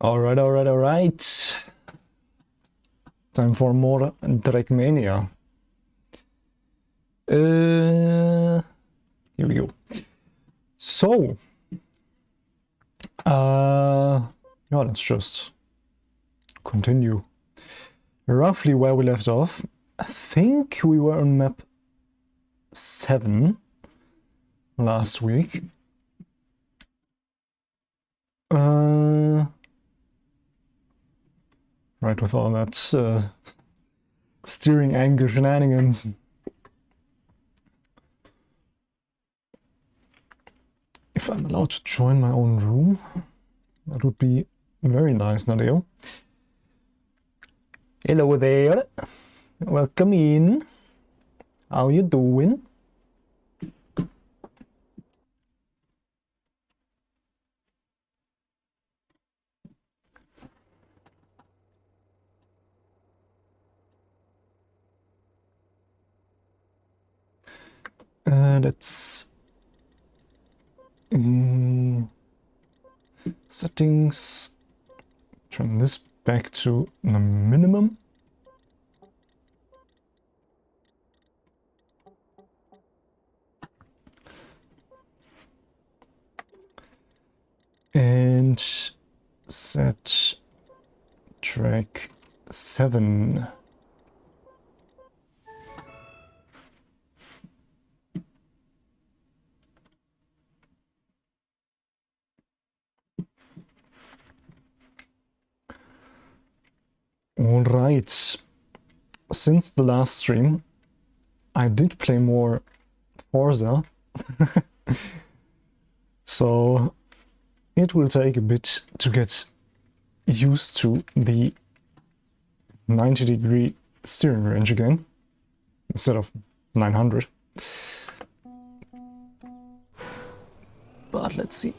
Alright, alright, alright. Time for more Dragmania. Here we go. So, yeah, let's just continue roughly where we left off. I think we were on map 7 last week. Right, with all that steering angle shenanigans. If I'm allowed to join my own room, that would be very nice, Nadeo. Hello there. Welcome in. How you doing? Let's settings, turn this back to the minimum. And set track 7. Alright, since the last stream, I did play more Forza, so it will take a bit to get used to the 90-degree steering range again, instead of 900. But let's see.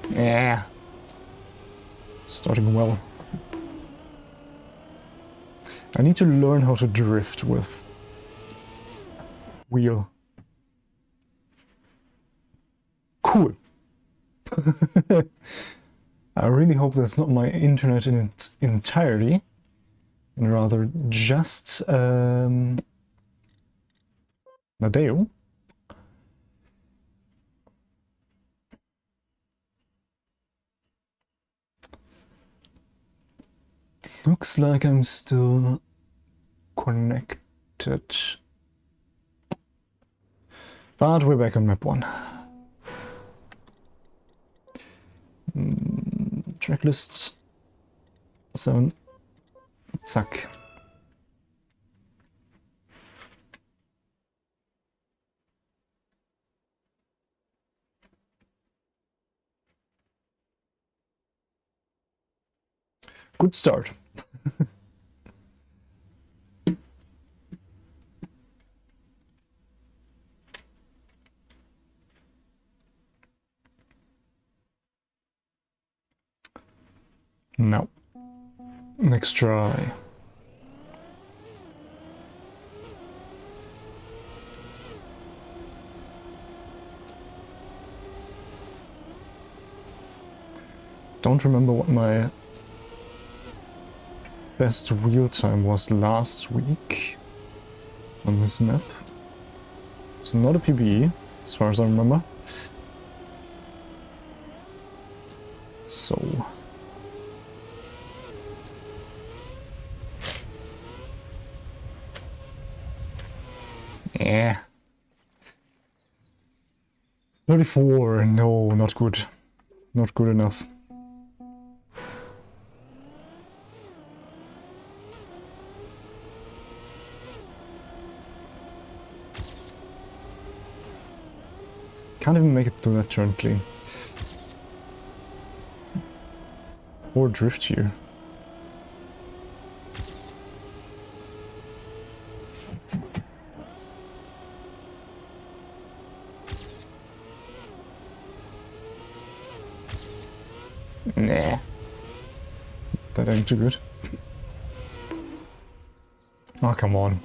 Yeah, starting well. I need to learn how to drift with wheel. Cool. I really hope that's not my internet in its entirety, and rather just Nadeo. Looks like I'm still connected. But we're back on map 1. Checklists 7. Zack. Good start. No. Next try. Don't remember what my best wheel time was last week on this map. It's not a PBE, as far as I remember. So... yeah. 34, no, not good. Not good enough. Can't even make it to that turn clean. Or drift here. Nah. That ain't too good. Oh, come on.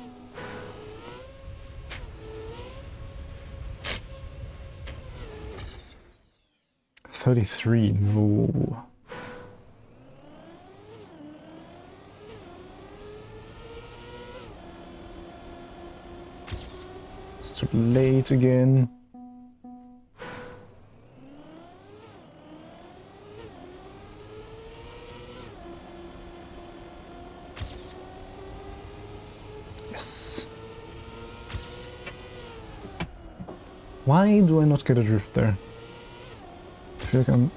33, no. It's too late again. Yes. Why do I not get a drift there? I feel like I'm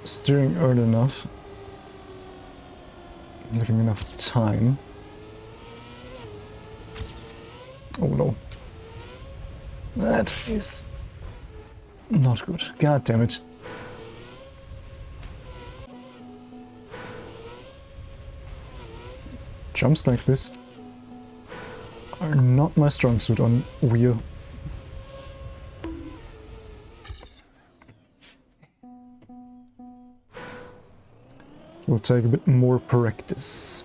steering early enough, leaving enough time. Oh no. That is not good. God damn it. Jumps like this are not my strong suit on wheel. Will take a bit more practice.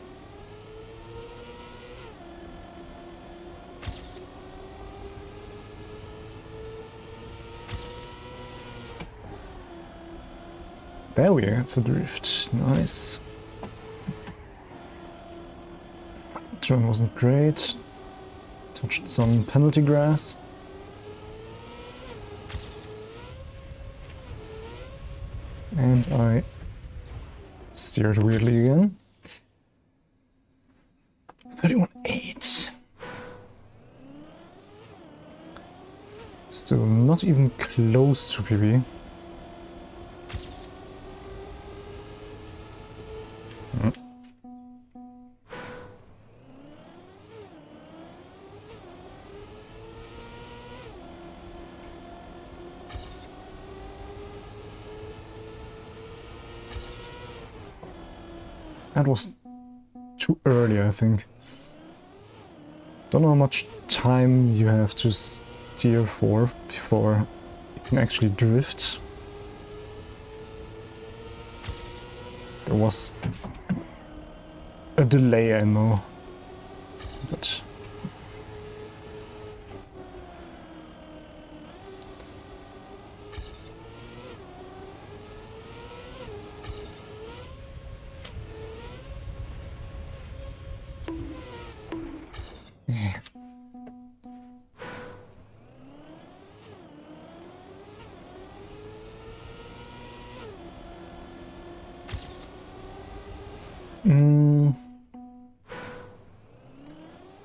There we have the drift. Nice. Turn wasn't great. Touched some penalty grass. And I steered weirdly again. 31.8. Still not even close to PB. That was too early, I think. Don't know how much time you have to steer for before you can actually drift. There was a delay, I know, but yeah.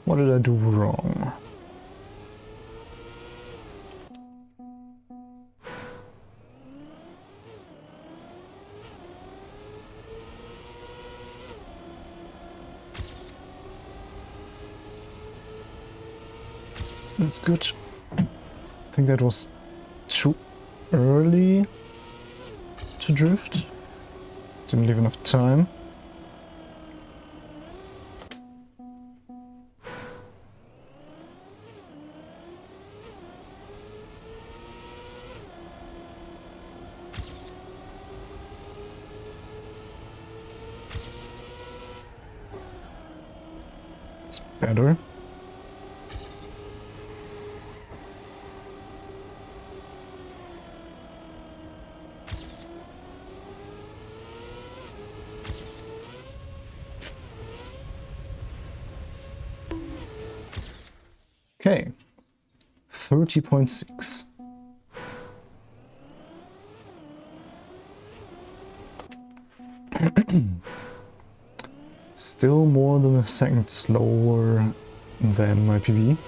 What did I do wrong? That's good. I think that was too early to drift. Didn't leave enough time. It's better. Okay, 30.6. Still more than a second slower than my PB.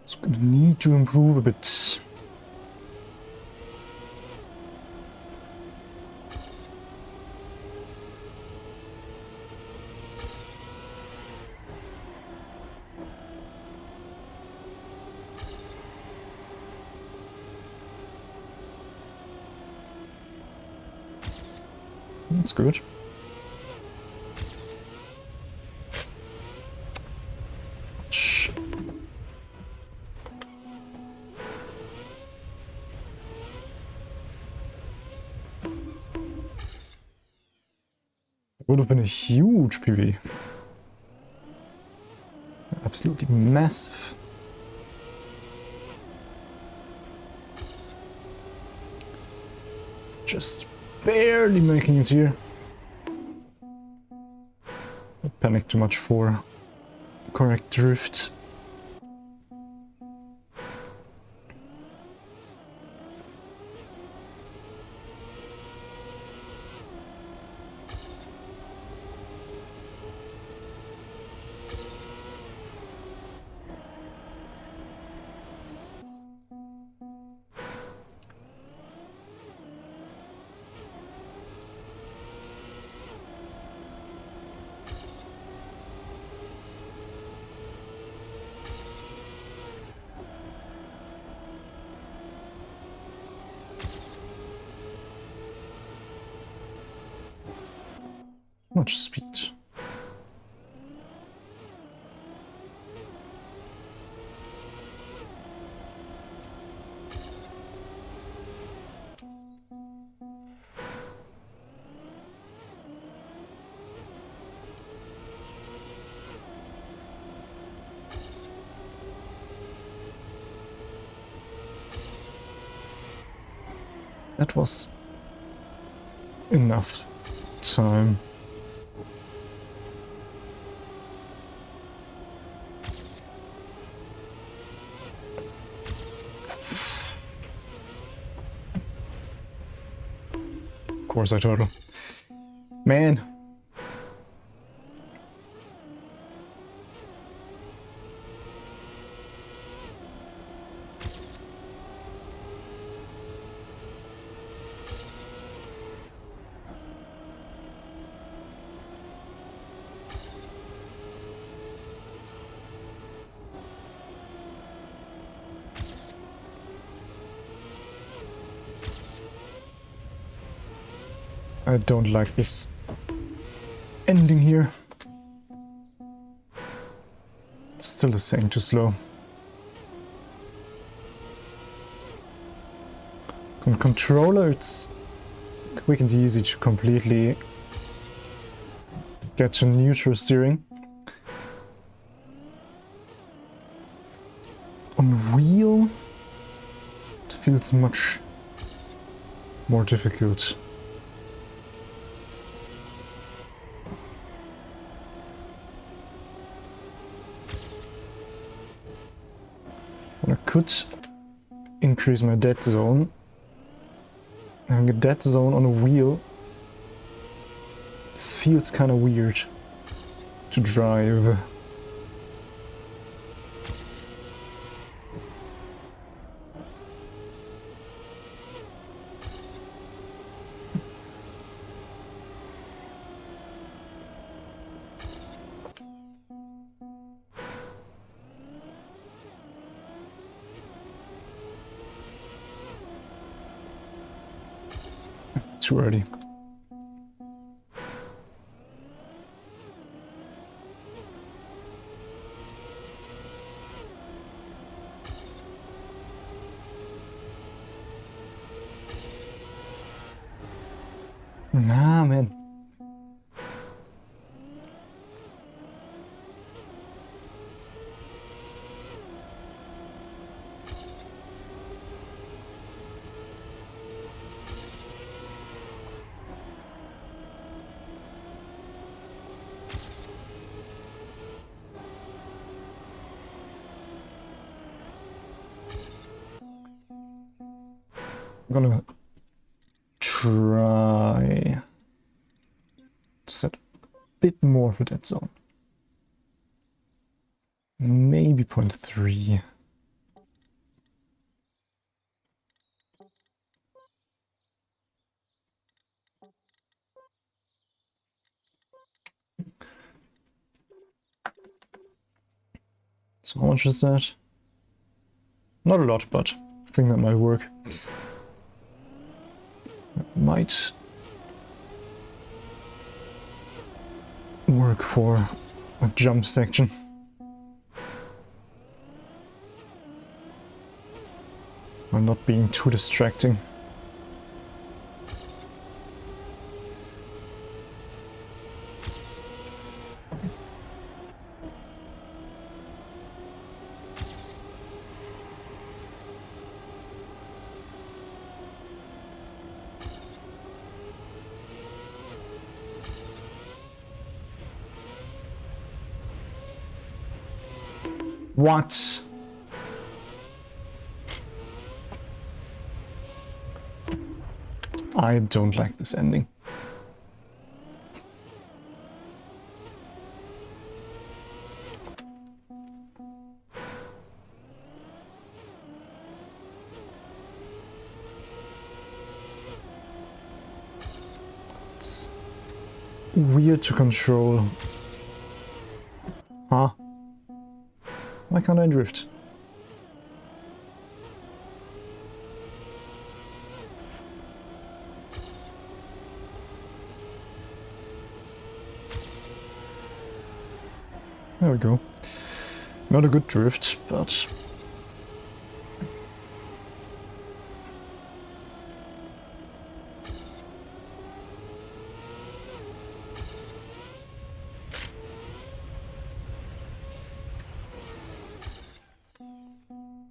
It's gonna need to improve a bit. That's good. Shh. Would have been a huge PB. absolutely massive. Just barely making it here. I panicked too much for correct drift. Much speed. That was enough time. Of course I turtle. Man. I don't like this ending here. Still a second too slow. On controller, it's quick and easy to completely get to neutral steering. On wheel, it feels much more difficult. I could increase my dead zone. Having a dead zone on a wheel feels kind of weird to drive. Too early. Nah, man. I'm gonna try to set a bit more for that zone. Maybe 0.3. So how much is that? Not a lot, but I think that might work. That might work for a jump section. While not being too distracting. What? I don't like this ending. It's weird to control. Huh? Why can't I drift? There we go. Not a good drift, but...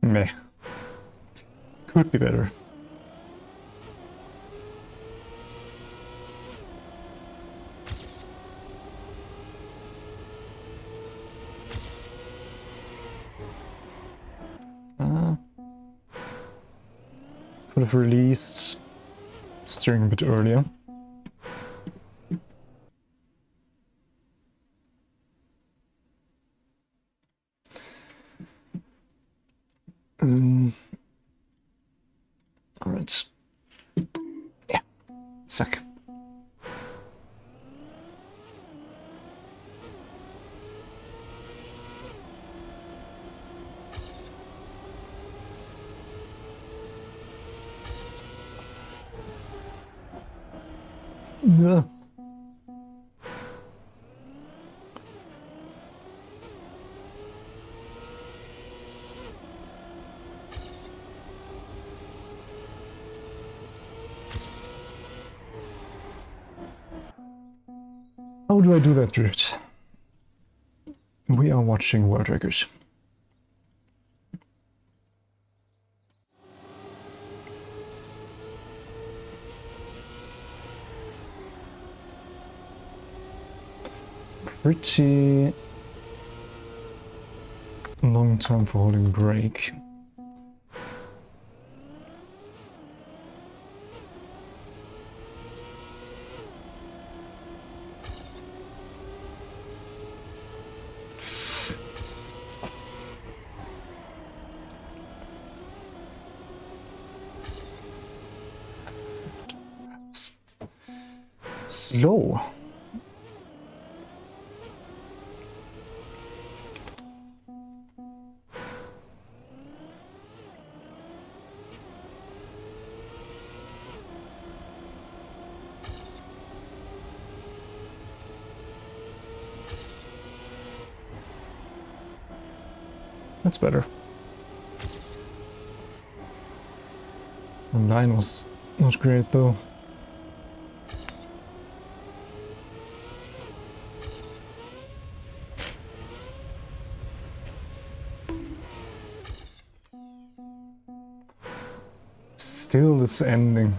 meh. Could be better. Could have released steering a bit earlier. Alright. Yeah. Suck. No. How do I do that drift? We are watching World Records. Pretty long time for holding brake. Slow. That's better. The line was not great though. Still this ending.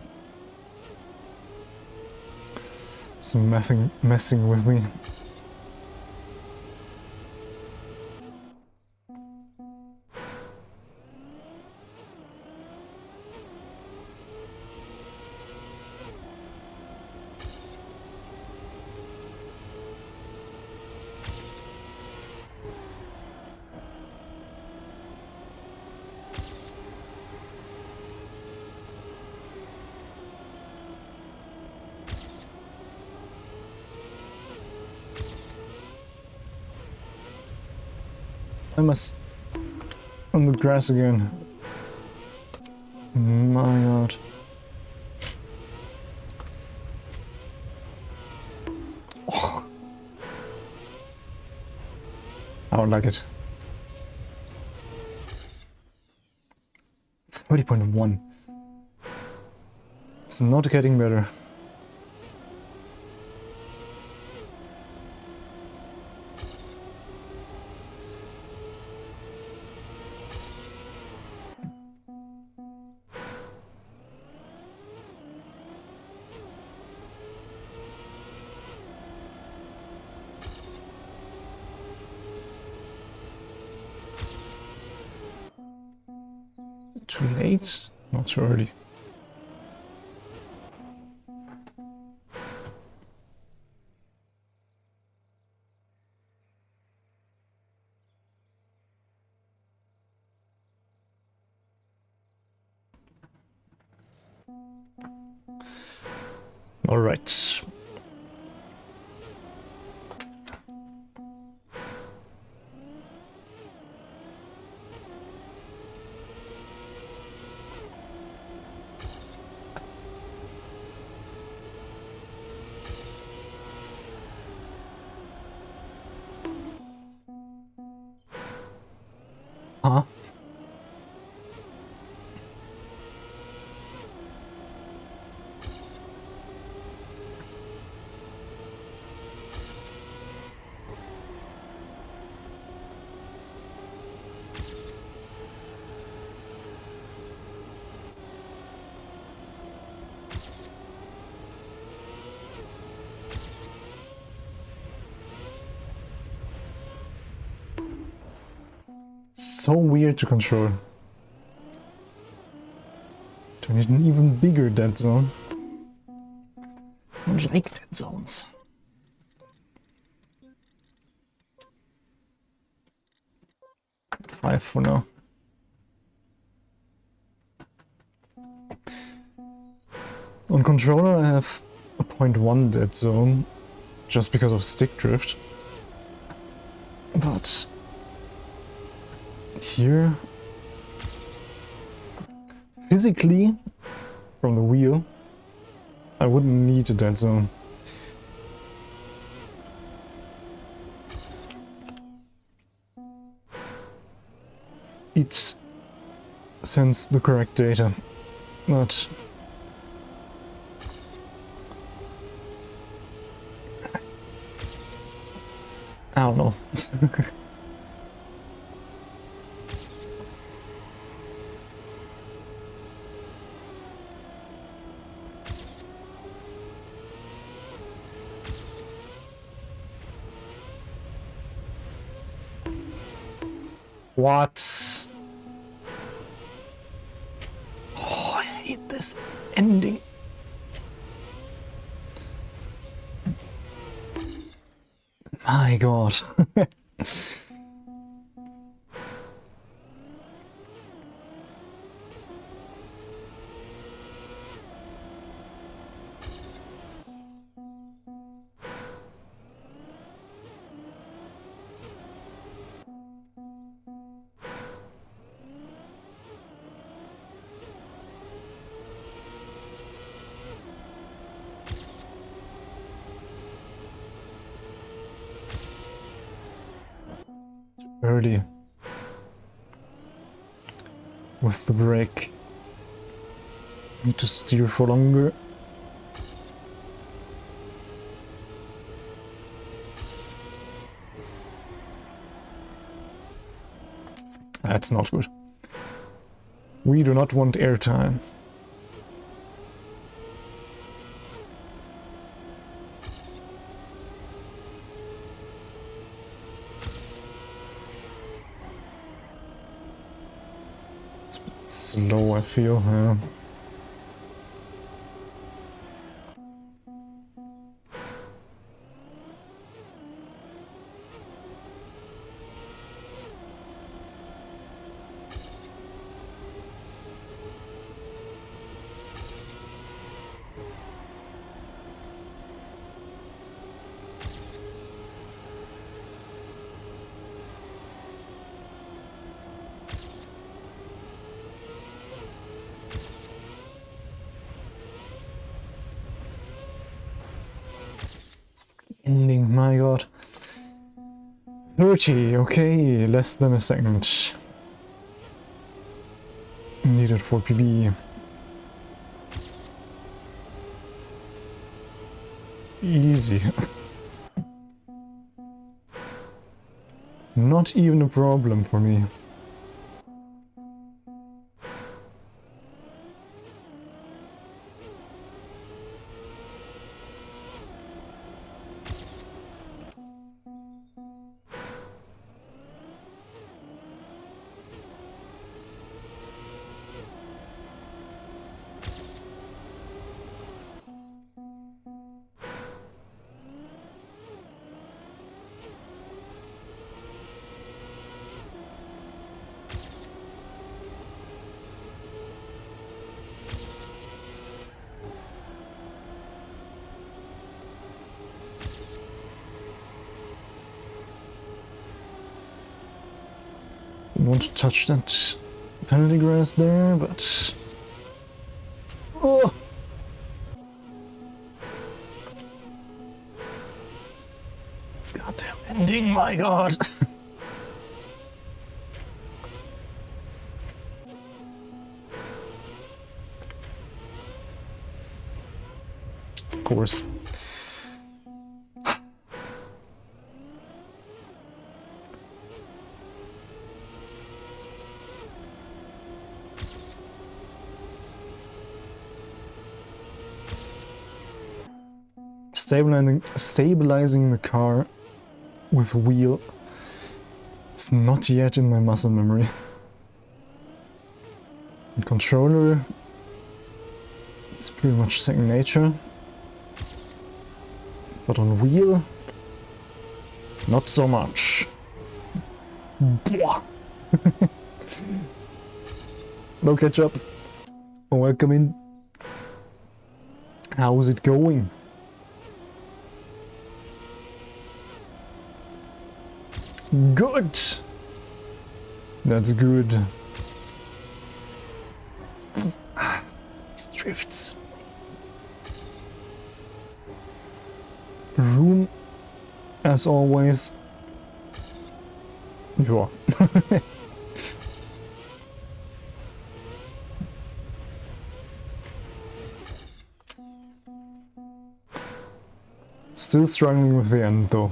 It's messing with me. I must on the grass again. My god. Oh. I don't like it. 30.1. It's not getting better. Too late? Not too early. All right. Huh? So weird to control. To need an even bigger dead zone. I don't like dead zones. Five for now. On controller I have a 0.1 dead zone just because of stick drift. But here, physically, from the wheel, I wouldn't need a dead zone. It sends the correct data, but I don't know. What? Oh, I hate this ending. My God. Early. With the brake. Need to steer for longer. That's not good. We do not want airtime. It's a bit slow, I feel. Yeah. Ending, my God. 30, okay, less than a second. Needed for PB. Easy. Not even a problem for me. Didn't want to touch that penalty grass there, but... Oh! It's goddamn ending, my god! Of course. Stabilizing the car with wheel. It's not yet in my muscle memory. The controller, it's pretty much second nature. But on wheel, not so much. No ketchup. Welcome in. How's it going? Good! That's good. These drifts. Room, as always. Yeah. Still struggling with the end though.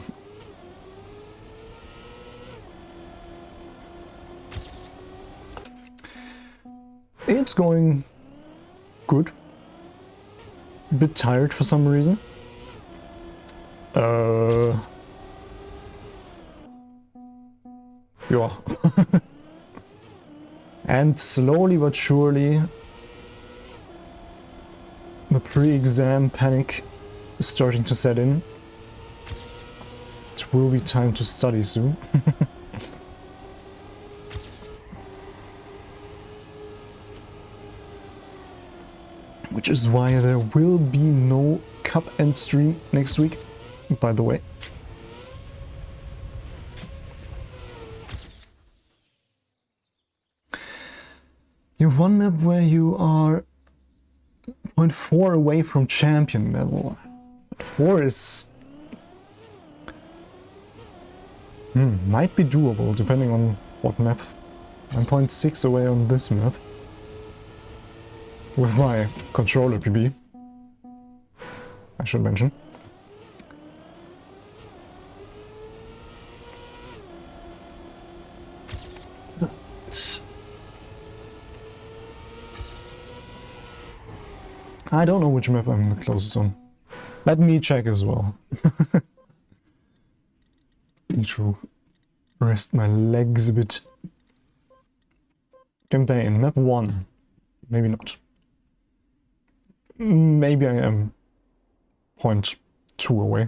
It's going good. A bit tired for some reason. Yeah. And slowly but surely the pre-exam panic is starting to set in. It will be time to study soon. Which is why there will be no Cup End stream next week, by the way. You have one map where you are 0.4 away from champion medal. But 4 is... might be doable, depending on what map. I'm 0.6 away on this map. With my controller PB, I should mention. I don't know which map I'm the closest on. Let me check as well. Need to rest my legs a bit. Campaign, map 1. Maybe not. Maybe I am 0.2 away.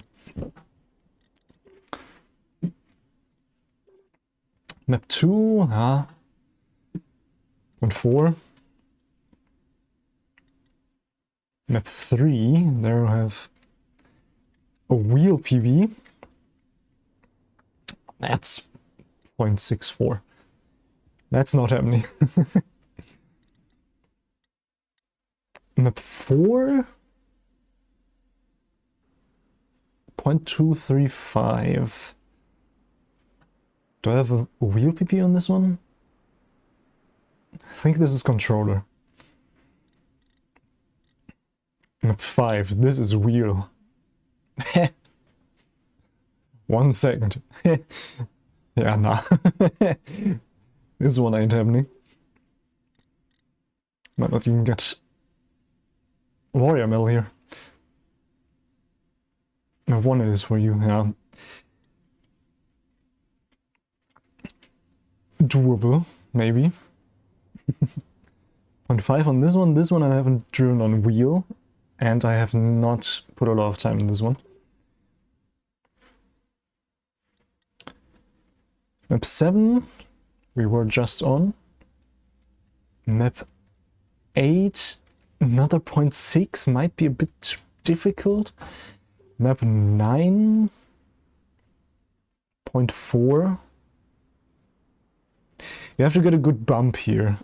Map 2, 0.4. Map 3, there I have a wheel PB. That's 0.64. That's not happening. Map 4, 0.235. Do I have a wheel PP on this one? I think this is controller. Map 5, this is wheel. 1 second. Yeah, nah. This one ain't happening. Might not even get Warrior Medal here. No, 1 it is for you, yeah. Doable, maybe. 0.5 on this one. This one I haven't driven on wheel, and I have not put a lot of time in this one. Map 7, we were just on. Map 8, another 0.6, might be a bit difficult. Map 9, 0.4. You have to get a good bump here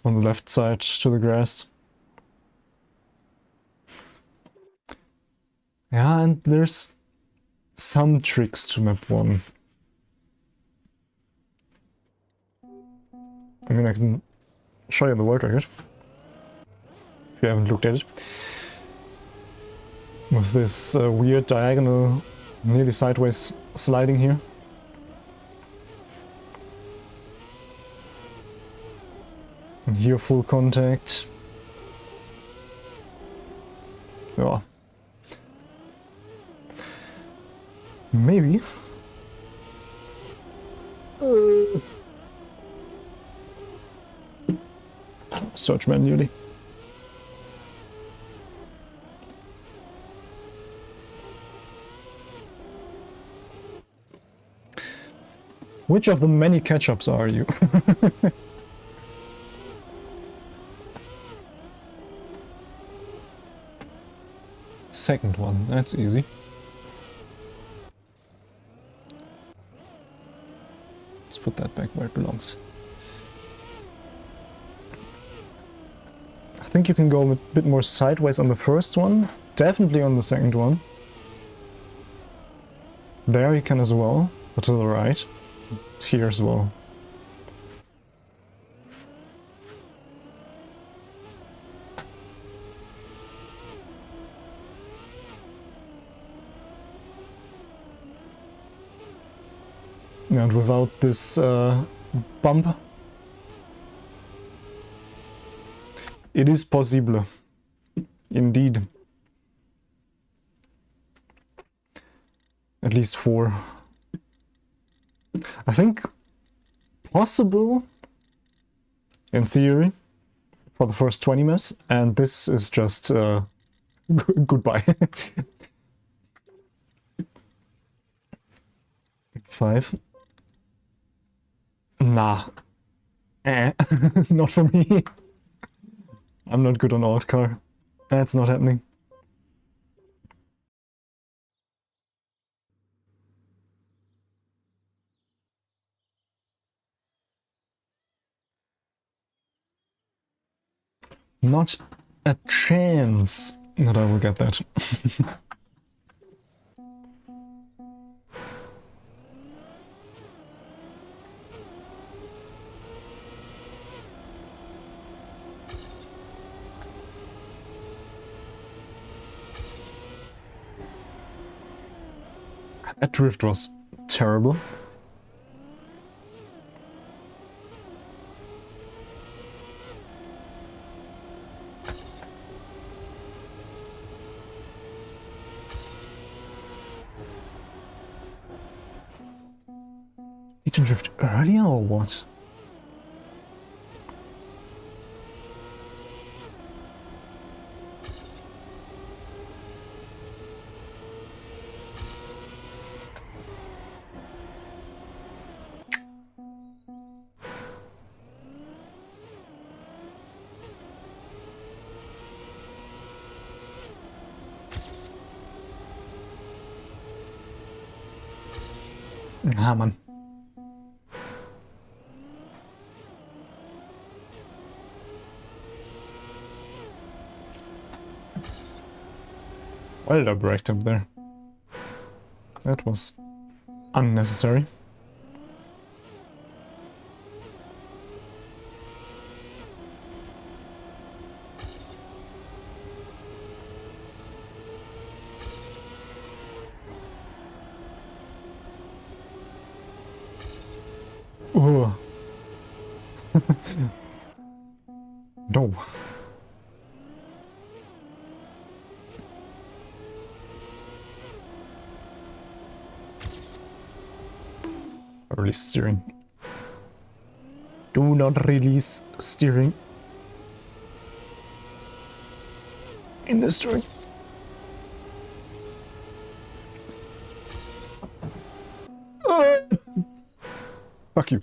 on the left side to the grass. Yeah, and there's some tricks to map 1. I mean, I can show you the world record, if you haven't looked at it. With this weird diagonal, nearly sideways sliding here. And here full contact. Yeah. Maybe. Search manually. Which of the many catch-ups are you? Second one, that's easy. Let's put that back where it belongs. I think you can go a bit more sideways on the first one, definitely on the second one. There you can as well, but to the right. Here as well. And without this bump, it is possible. Indeed. At least 4. I think possible in theory for the first 20 maps, and this is just goodbye. 5. Nah. Not for me. I'm not good on alt car. That's not happening. Not a chance that I will get that. That drift was terrible. Need to drift earlier or what? Ah, man. Why did I break up there? That was unnecessary. Ooh. No. Release steering. Do not release steering in this train. Fuck you.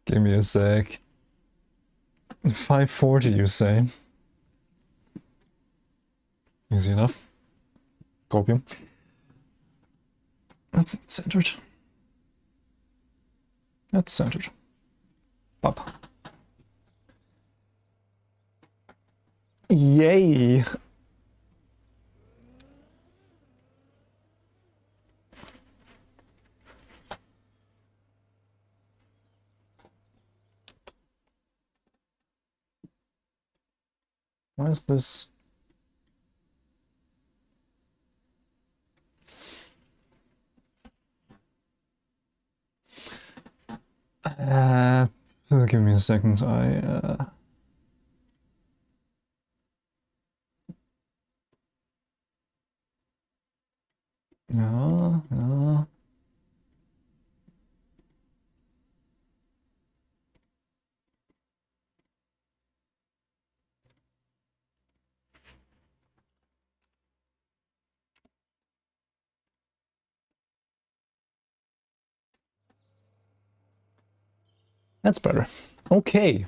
Give me a sec. 540, you say? Easy enough. Scorpion. That's centered. That's centered. Pop. Yay! Why is this? Give me a second. Yeah. That's better. Okay.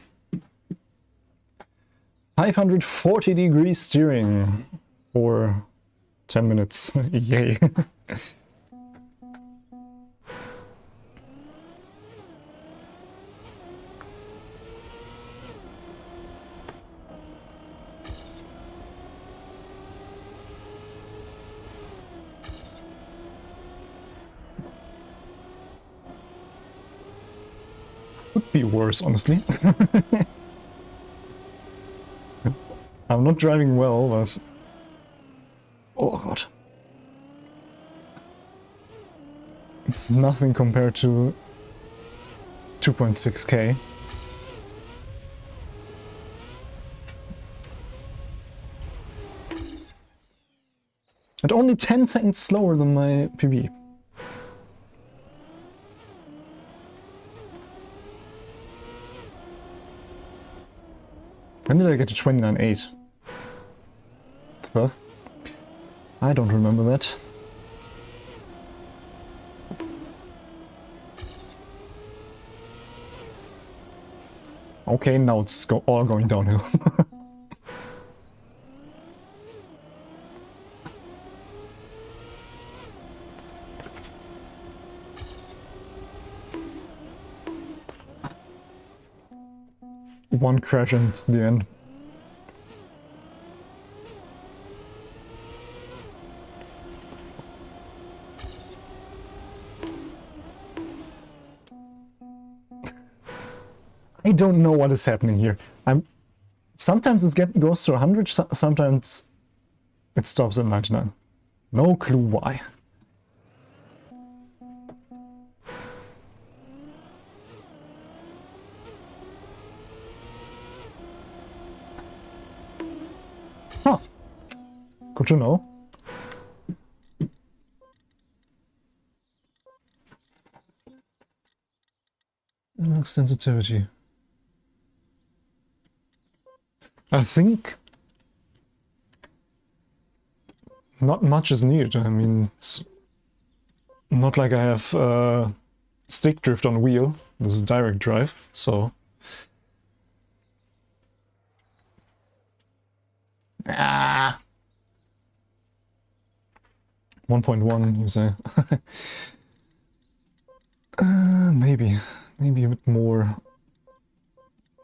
540-degree steering for 10 minutes. Yay. Could be worse, honestly. I'm not driving well, but... Oh god. It's nothing compared to 2.6k. And only 10 seconds slower than my PB. When did I get to 29.8? Well, I don't remember that. Okay, now it's all going downhill. One crash and it's the end. I don't know what is happening here. Sometimes it goes to 100, sometimes it stops at 99. No clue why. Huh. Good to know. Sensitivity. I think not much is needed. I mean, it's not like I have stick drift on wheel. This is direct drive, so... 1.1, you say? Maybe a bit more.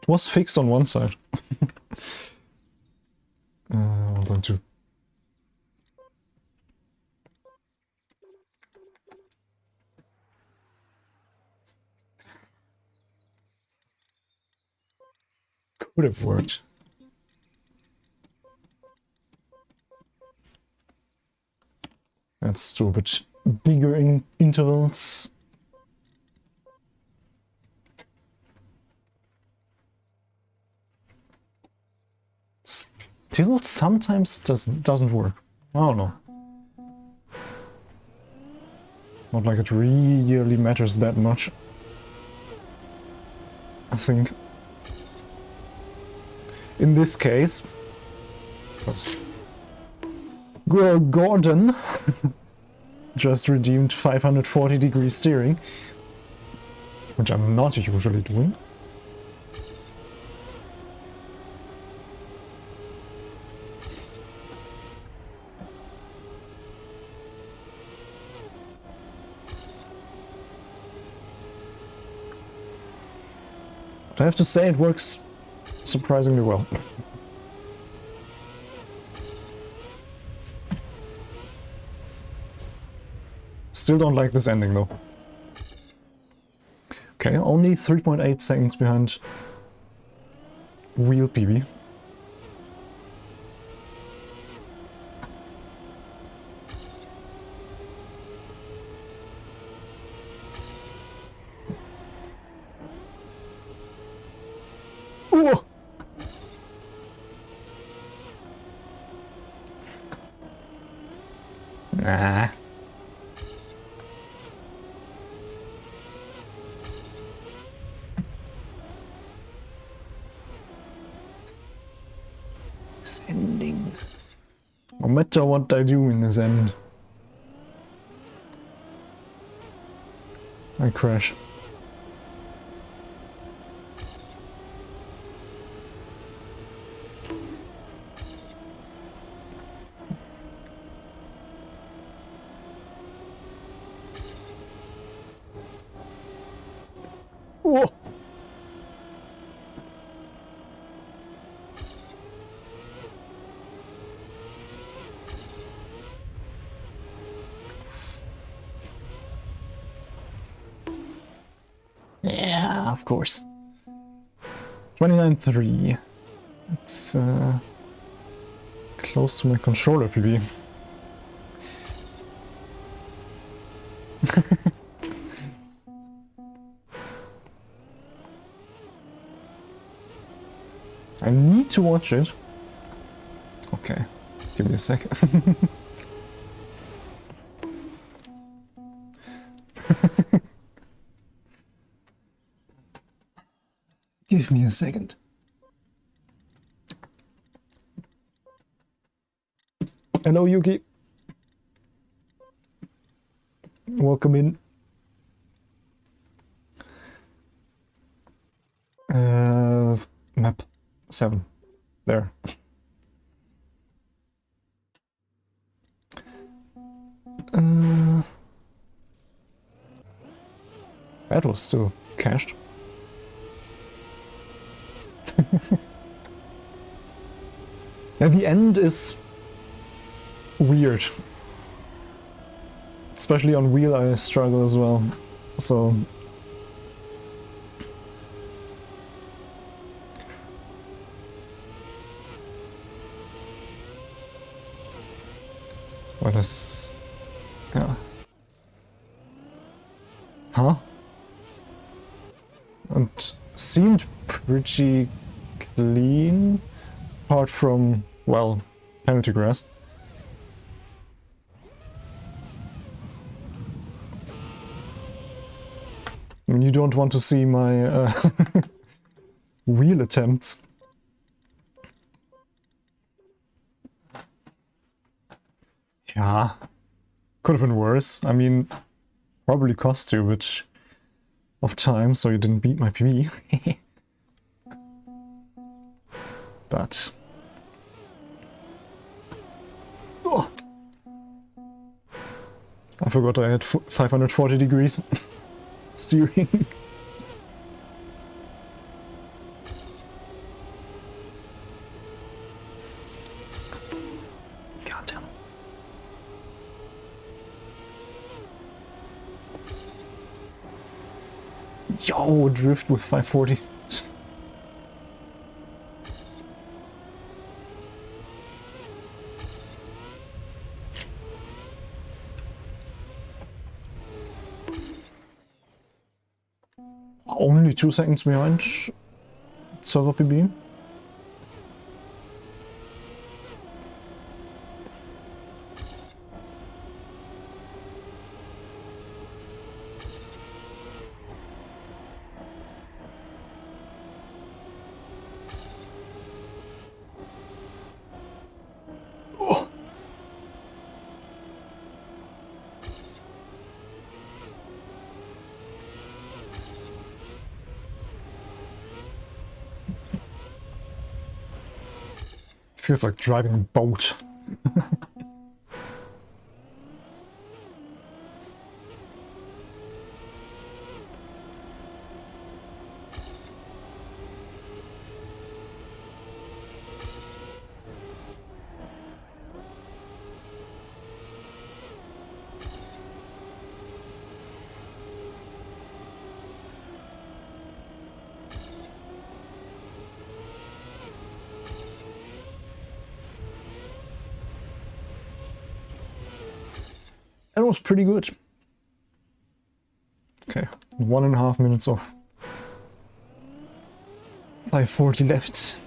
It was fixed on one side. 1.2. Could have worked. Let's do a bit bigger intervals. Still sometimes doesn't work. I don't know. Not like it really matters that much. I think. In this case, because Gordon just redeemed 540-degree steering, which I'm not usually doing. I have to say it works surprisingly well. Still don't like this ending though. Okay, only 3.8 seconds behind Wheel PB. Whoa! Nah. This ending. No matter what I do in this end, I crash. Whoa! Yeah, of course. 29.3. It's close to my controller PB. I need to watch it. Okay, give me a second. Give me a second. Hello, Yuki. Welcome in. Map 7. There. That was still cached. Yeah, the end is weird. Especially on wheel I struggle as well. So what is... yeah. Huh? And seemed pretty clean, apart from, well, penalty grass. I mean, you don't want to see my wheel attempts. Yeah, could have been worse. I mean, probably cost you a bit of time, so you didn't beat my PB. But... oh. I forgot I had 540 degrees steering. Goddamn. Yo, drift with 540. Only 2 seconds behind server PB. Oh. Feels like driving a boat. That was pretty good. Okay, 1.5 minutes off. 5:40 left.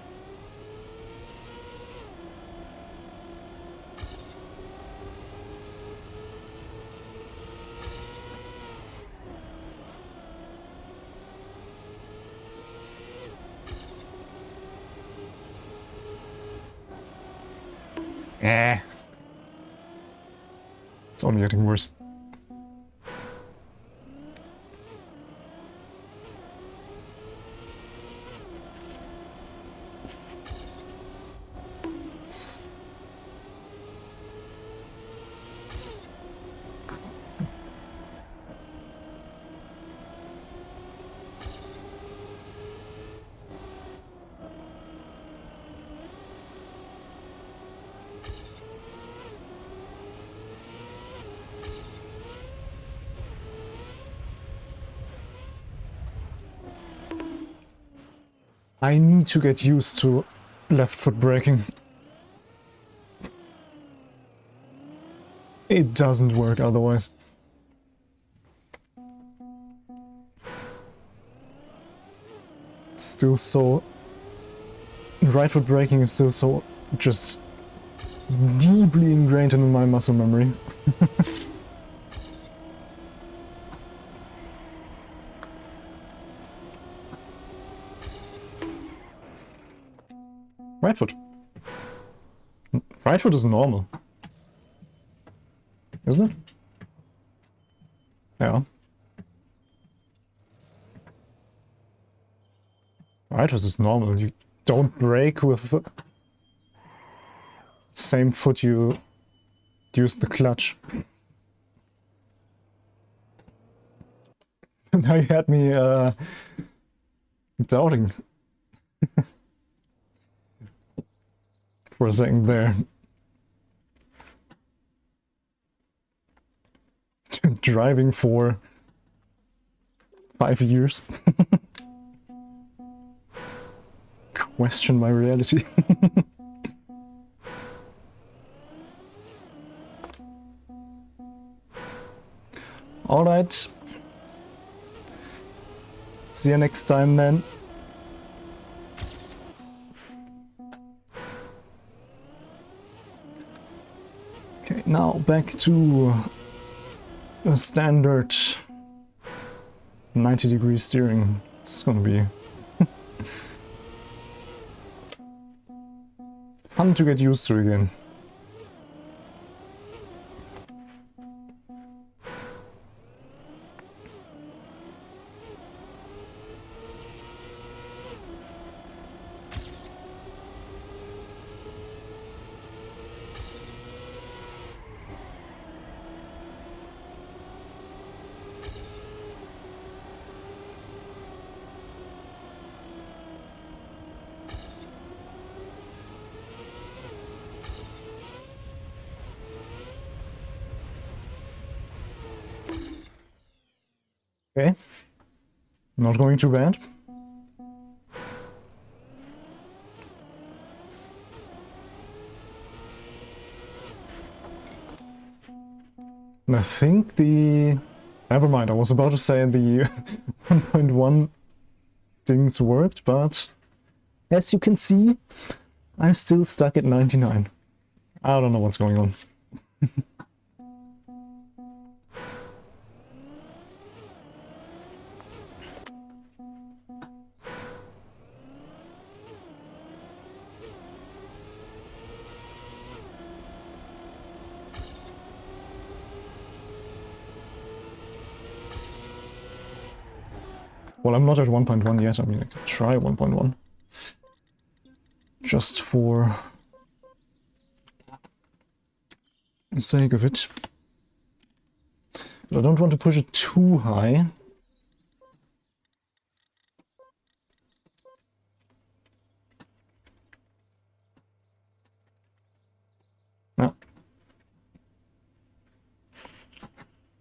It's only getting worse. I need to get used to left foot braking. It doesn't work otherwise. It's still so... Right foot braking is still so just deeply ingrained in my muscle memory. Right foot. Right foot is normal. Isn't it? Yeah. Right foot is normal. You don't brake with the same foot you use the clutch. Now you had me doubting. For a second there. Driving for 5 years. Question my reality. Alright. See you next time then. Okay, now back to a standard 90-degree steering. It's gonna be fun to get used to again. Okay, not going too bad. I think the... Never mind, I was about to say the 1.1 things worked, but as you can see, I'm still stuck at 99. I don't know what's going on. Well, I'm not at 1.1 yet. I mean, I could try 1.1. Just for the sake of it. But I don't want to push it too high. No.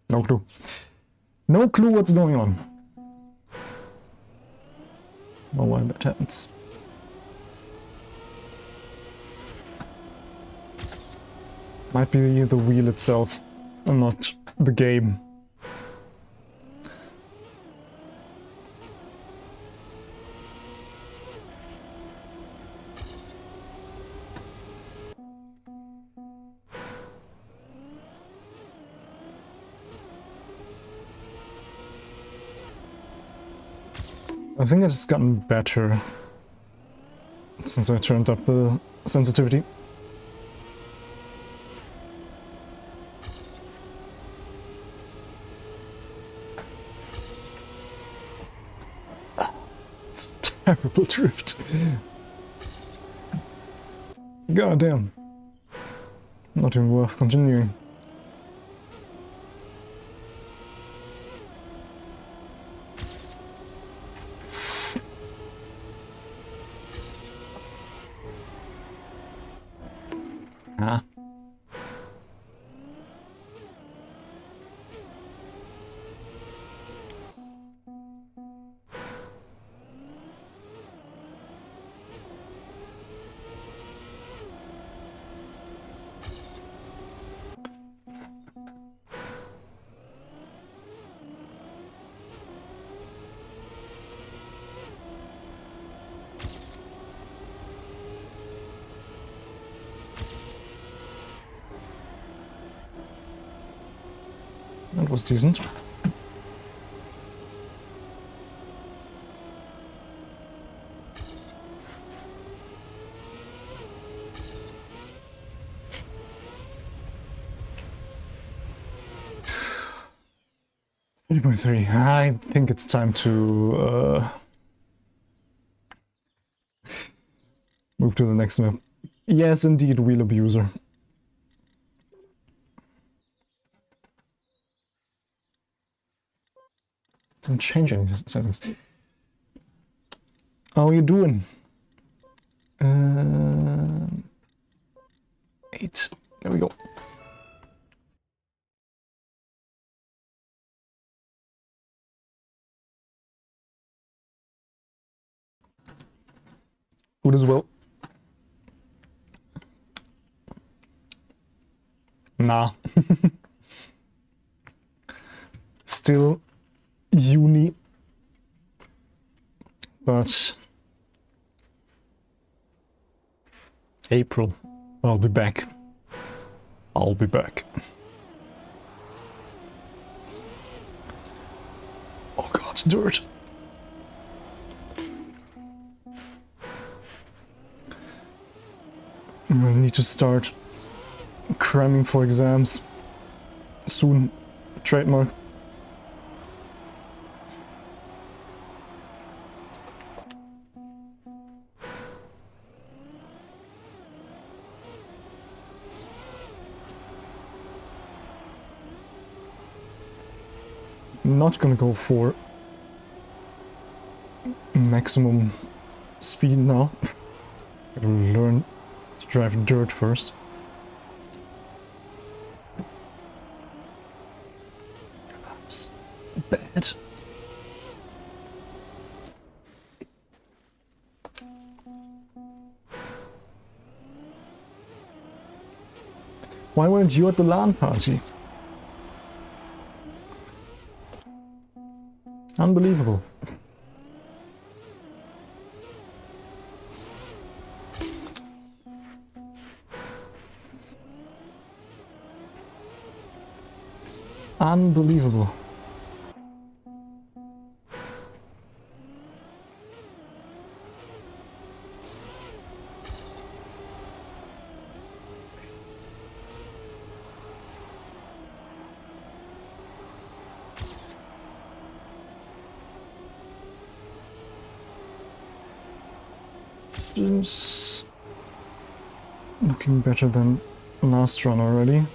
No clue. No clue what's going on. Oh, why that happens. Might be the wheel itself. and not the game. I think it's gotten better since I turned up the sensitivity. It's a terrible drift. God damn. Not even worth continuing. Ah. That was decent. .3. I think it's time to move to the next map. Yes, indeed, Wheel Abuser. Don't change any settings. How are you doing? 8. There we go. Good as well. Nah. Still uni. But April, I'll be back. I'll be back. Oh god, dirt. I'm gonna need to start cramming for exams soon. Trademark. Not gonna go for maximum speed now. Gotta learn to drive dirt first. That's bad. Why weren't you at the LAN party? Unbelievable. Unbelievable. Seems looking better than last run already.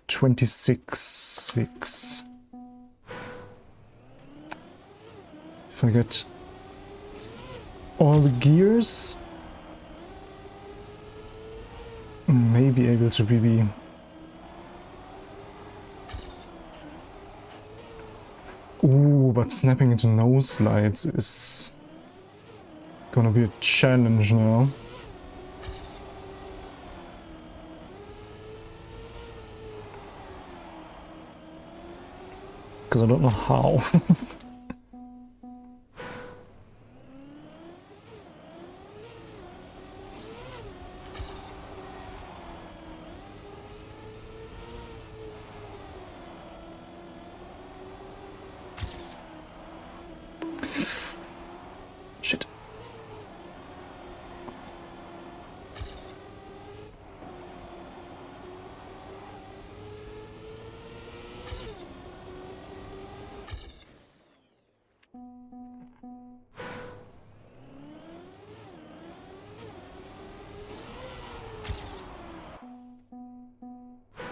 .26.6. If I get all the gears, maybe able to PB. Ooh, but snapping into no slides is gonna be a challenge now. because I don't know how. Shit.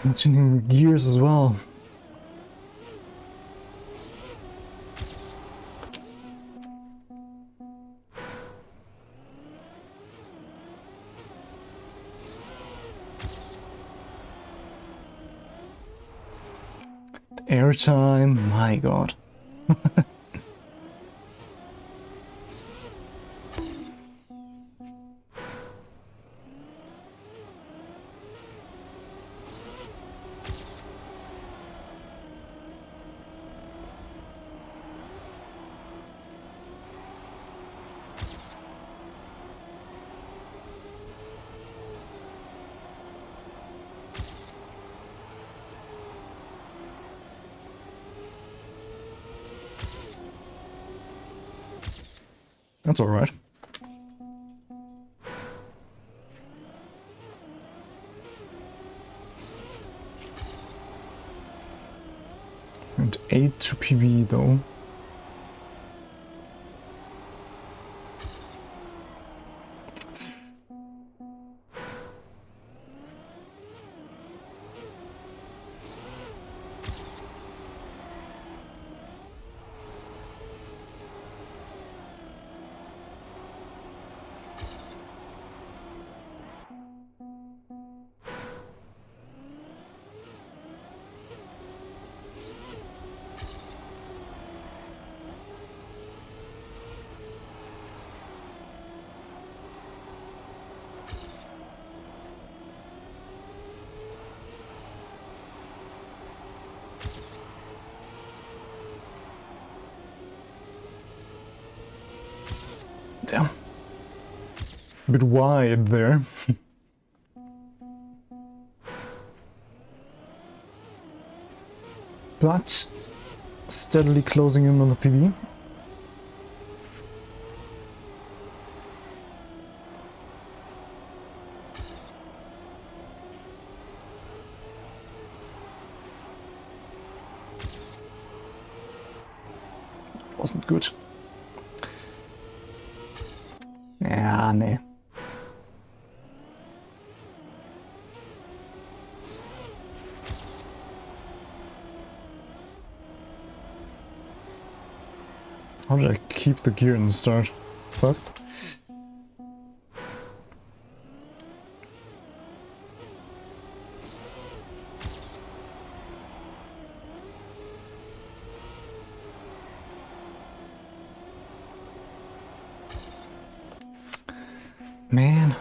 I'm changing the gears as well. Airtime, my god. That's alright. And 8 to PB though. Damn. A bit wide there. But steadily closing in on the PB. Wasn't good. Ja, nee. How did I keep the gear in the start? Fuck. Man.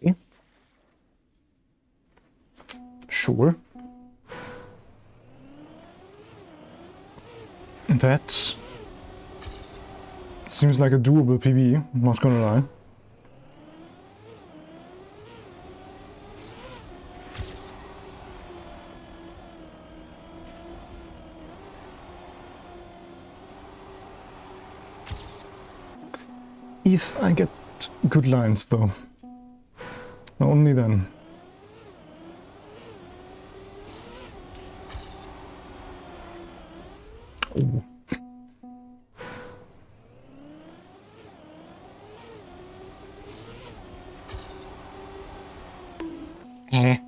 Okay. Sure. That seems like a doable PB, not gonna lie. If I get good lines though. Only then. Oh. Eh.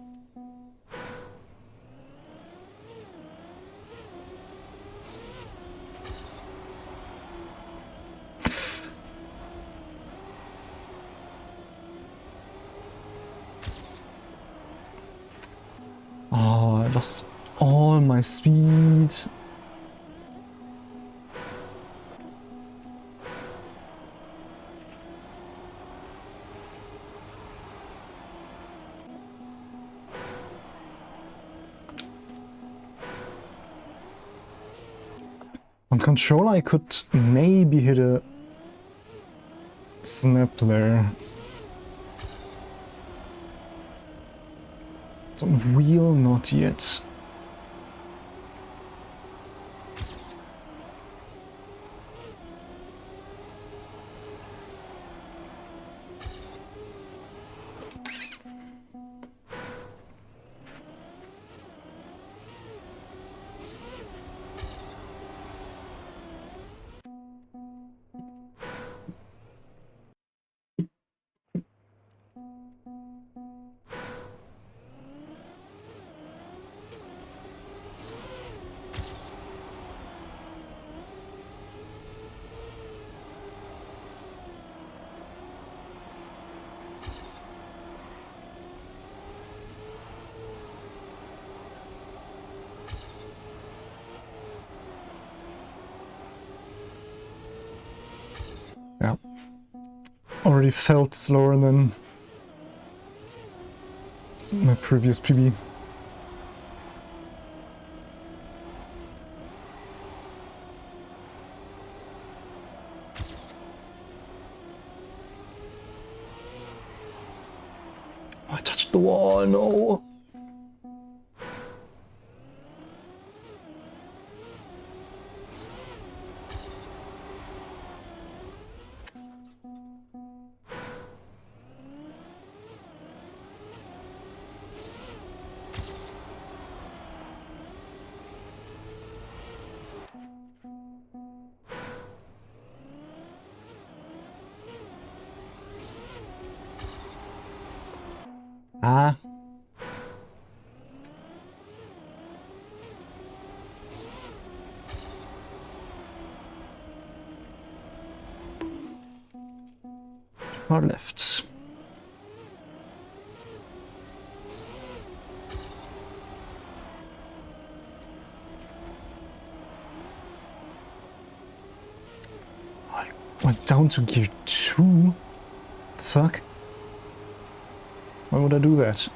Oh, I lost all my speed. On controller I could maybe hit a snap there. On wheel, not yet. Yeah. Already felt slower than my previous PB. Oh, I touched the wall, no! Ah. Far left. I went down to gear 2? The fuck? Why would I do that?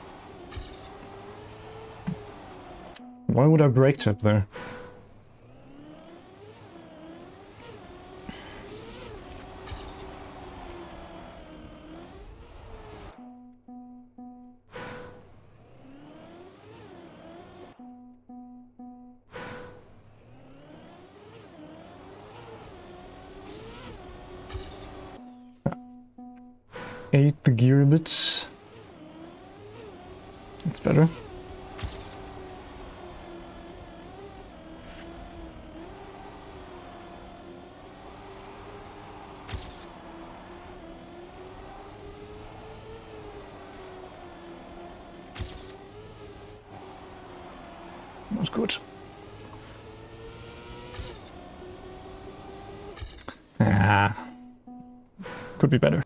Why would I brake tap there? Ate the gear a bit. It's better. Not good. Ah. Could be better.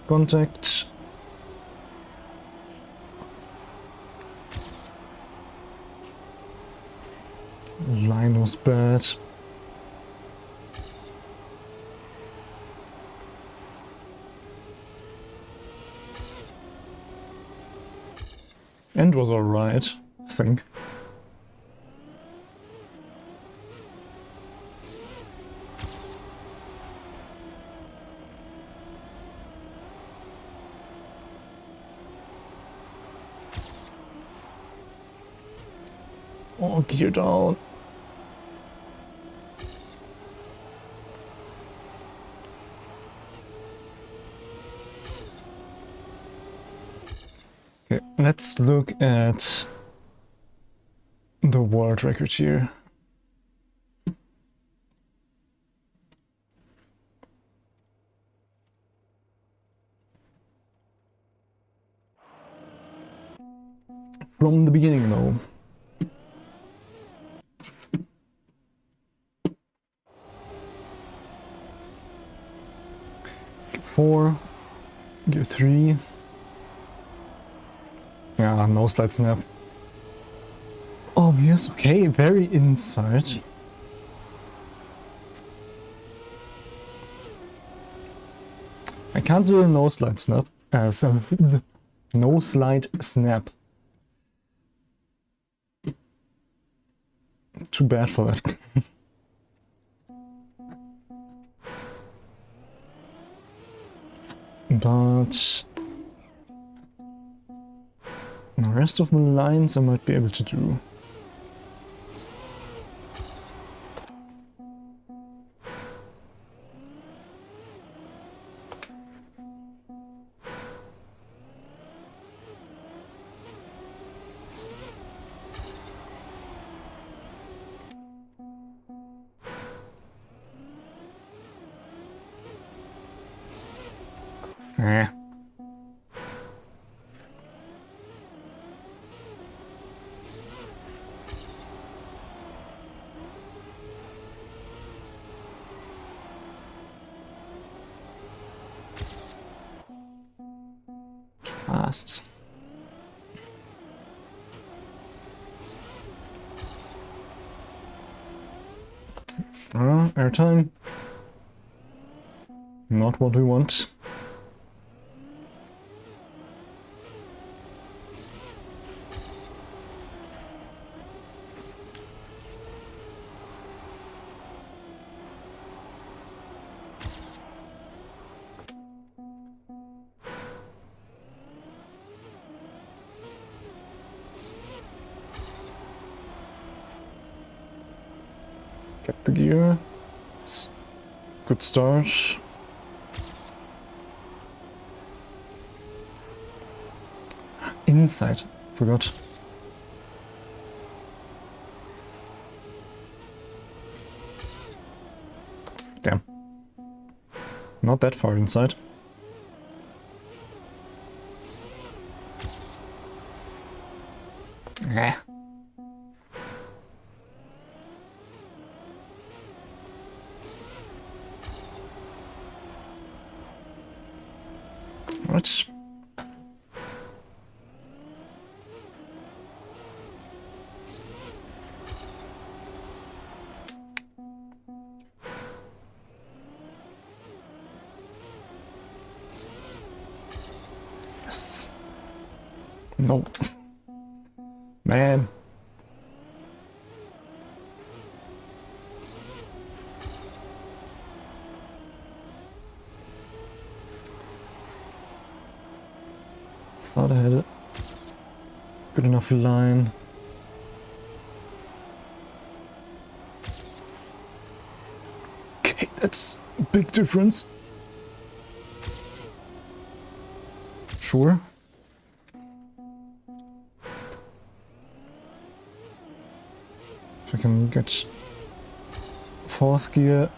Contact. Line was bad. End was alright, I think. Oh, gear down. Okay, let's look at the world record here. from the beginning though. Gear 4, Gear 3. Yeah, no slide snap. Obvious, okay, very inside. I can't do a no slide snap. No slide snap. Too bad for that. But the rest of the lines I might be able to do. Eh. Fast. Airtime. Not what we want. Kept the gear. It's good start. Inside. Forgot. Damn. Not that far inside. Eh. What? Yes. No. Man. Thought I had a good enough line. Okay, that's a big difference. Sure. If I can get fourth gear,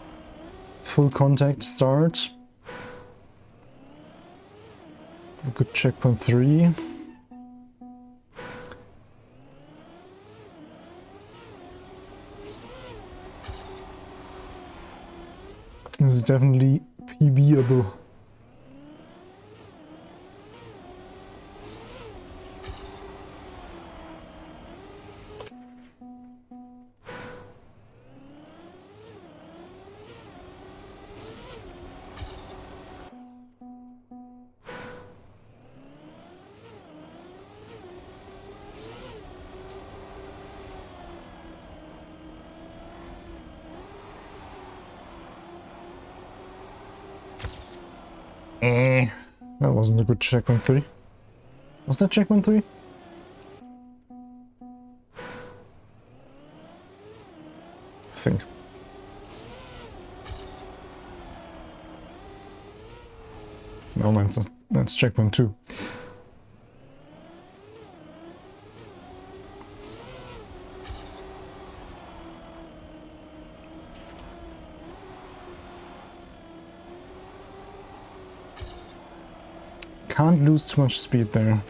full contact start. A good checkpoint 3. This is definitely PBable. That wasn't a good checkpoint 3. Was that checkpoint 3? I think. No, that's checkpoint 2. Can't lose too much speed there.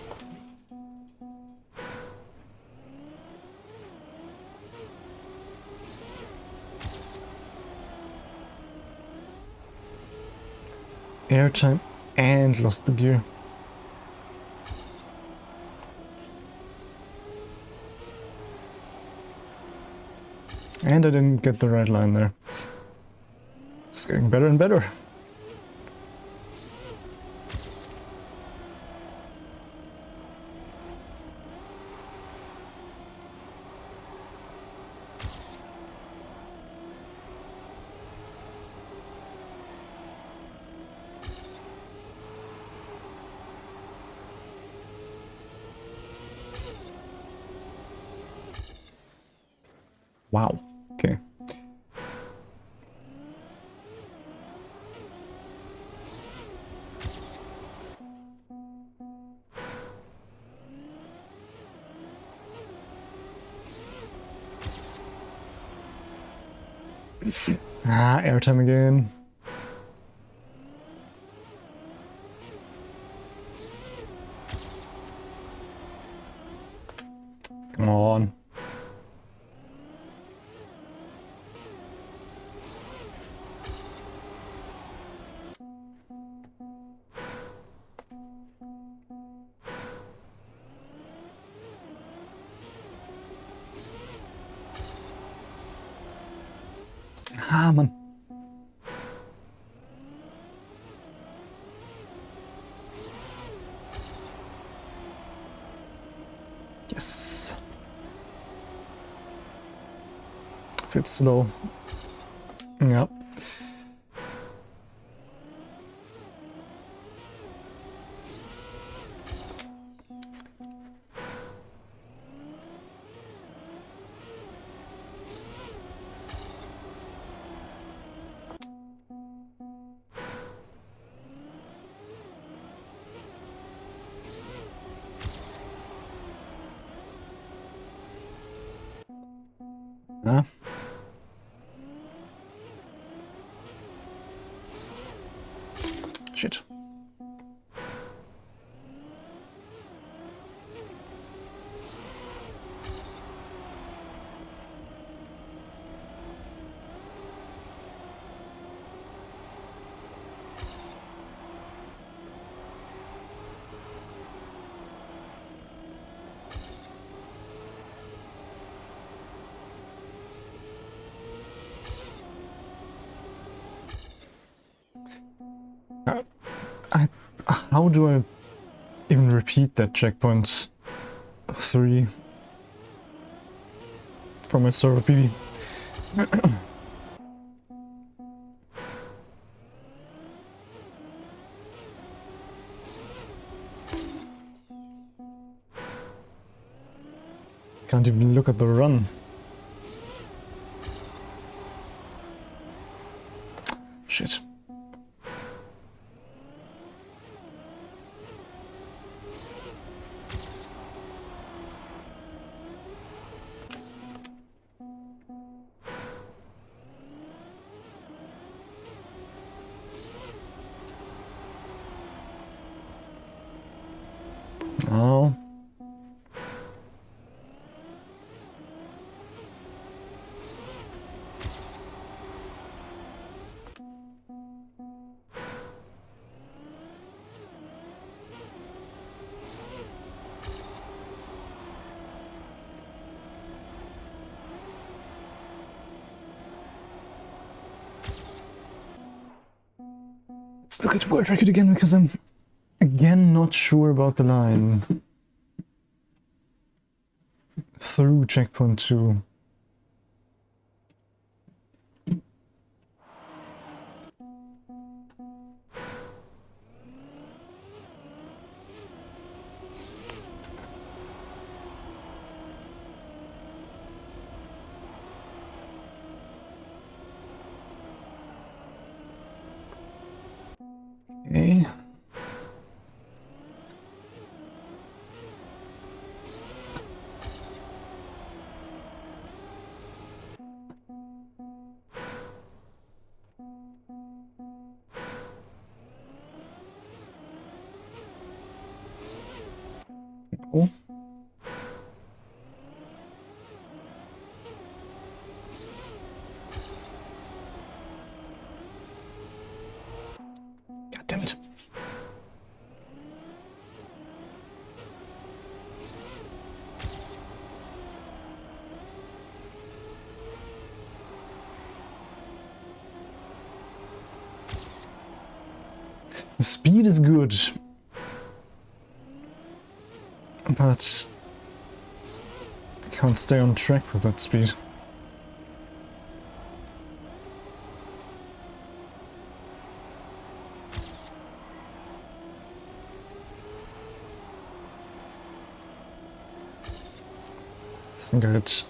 airtime and lost the gear. And I didn't get the right line there. It's getting better and better. Wow. Okay. Ah, airtime again. Come on. Ah, man. Yes. Feels slow. Yep. Ah. Shit. I, how do I even repeat that checkpoint 3 from my server PB? Can't even look at the run. Shit. Oh. Let's look at world record again, because I'm again not sure about the line. Through checkpoint 2. Okay. Oh. God damn it. The speed is good, but I can't stay on track with that speed. I think I hit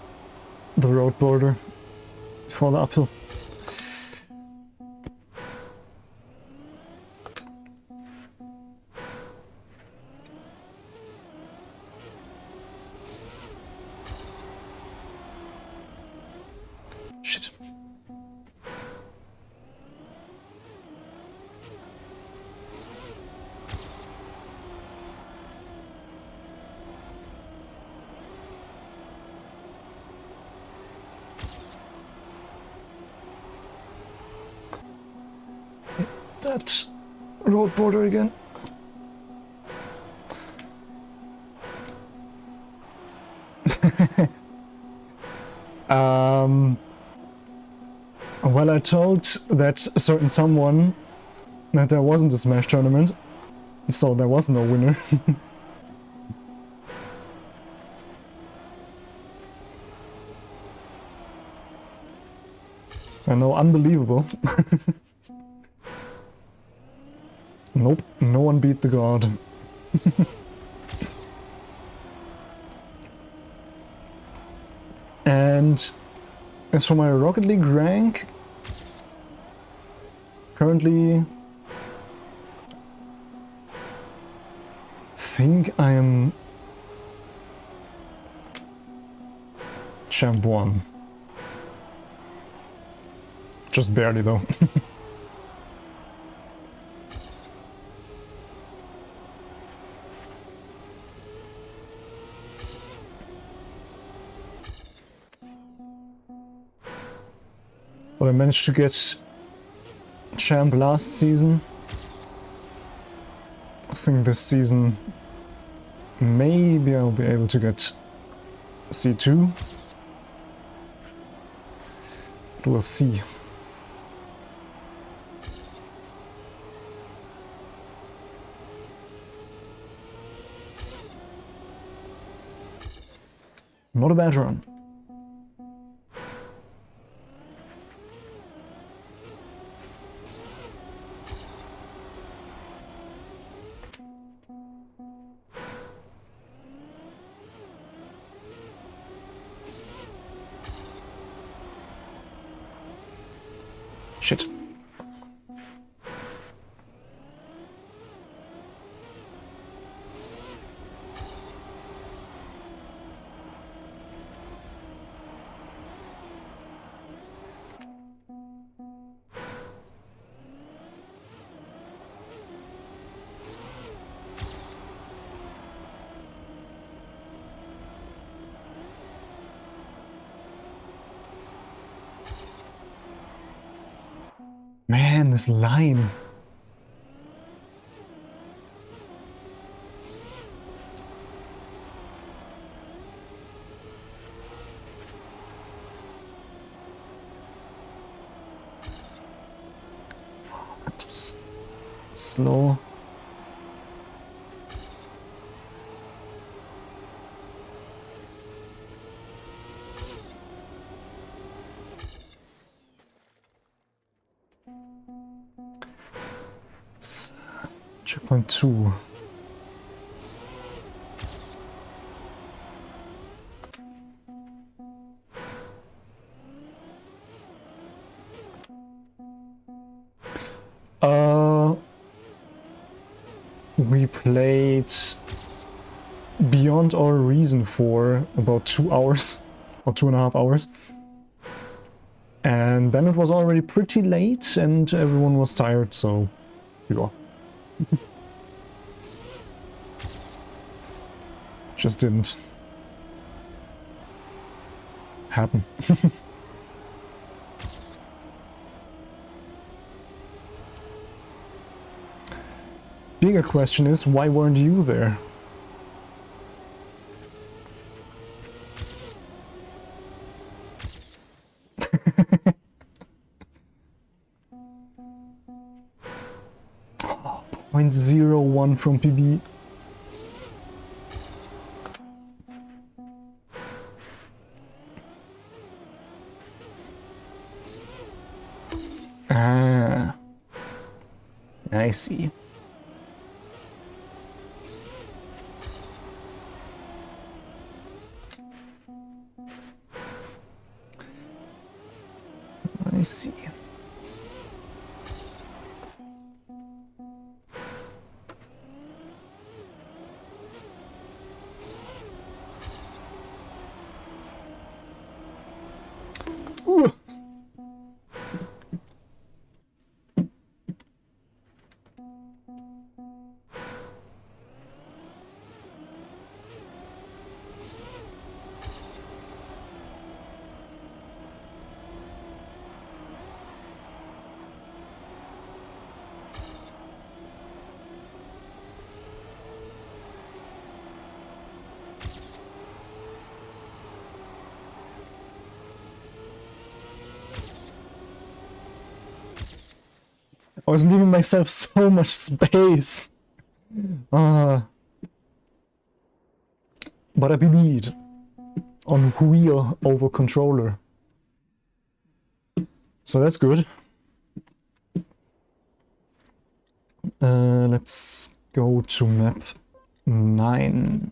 the road border before the uphill. Shit. That road border again. Well, I told that certain someone that there wasn't a Smash tournament, so there was no winner. I know, unbelievable. Nope, no one beat the god. And as for my Rocket League rank, currently think I am Champ 1. Just barely though. But I managed to get Champ last season. I think this season maybe I'll be able to get C2. But we'll see. Not a bad run. Shit. Man, this line. That was slow. Checkpoint 2. We played Beyond Our Reason for about 2 hours or 2.5 hours. And then it was already pretty late and everyone was tired, so yeah. Just didn't happen. Bigger question is, why weren't you there? Oh, one from PB. Ah, I see. I see. Ooh. I was leaving myself so much space. But I beat on wheel over controller. So that's good. Let's go to map 9.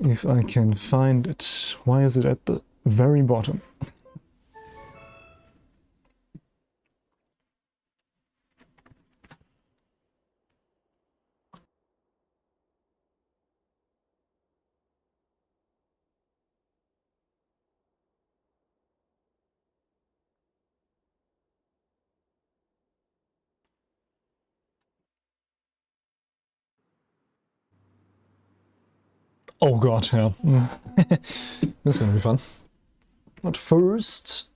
If I can find it. Why is it at the very bottom? Oh god, yeah. This is gonna be fun. But first...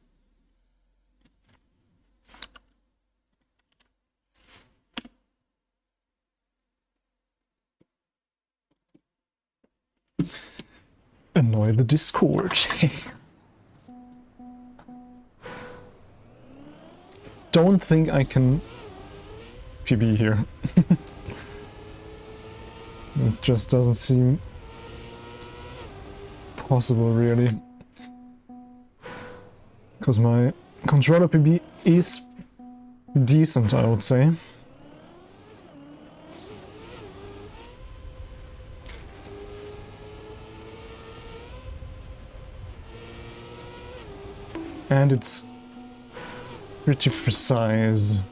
annoy the Discord. Don't think I can PB here. It just doesn't seem possible, really. Because my controller PB is decent, I would say. And it's pretty precise.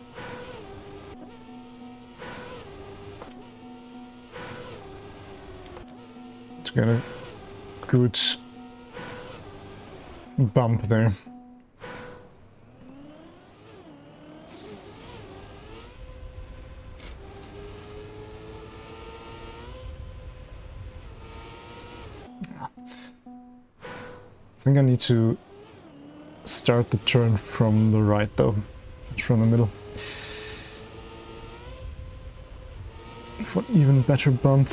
To get a good bump there. I think I need to start the turn from the right though, from the middle. For an even better bump.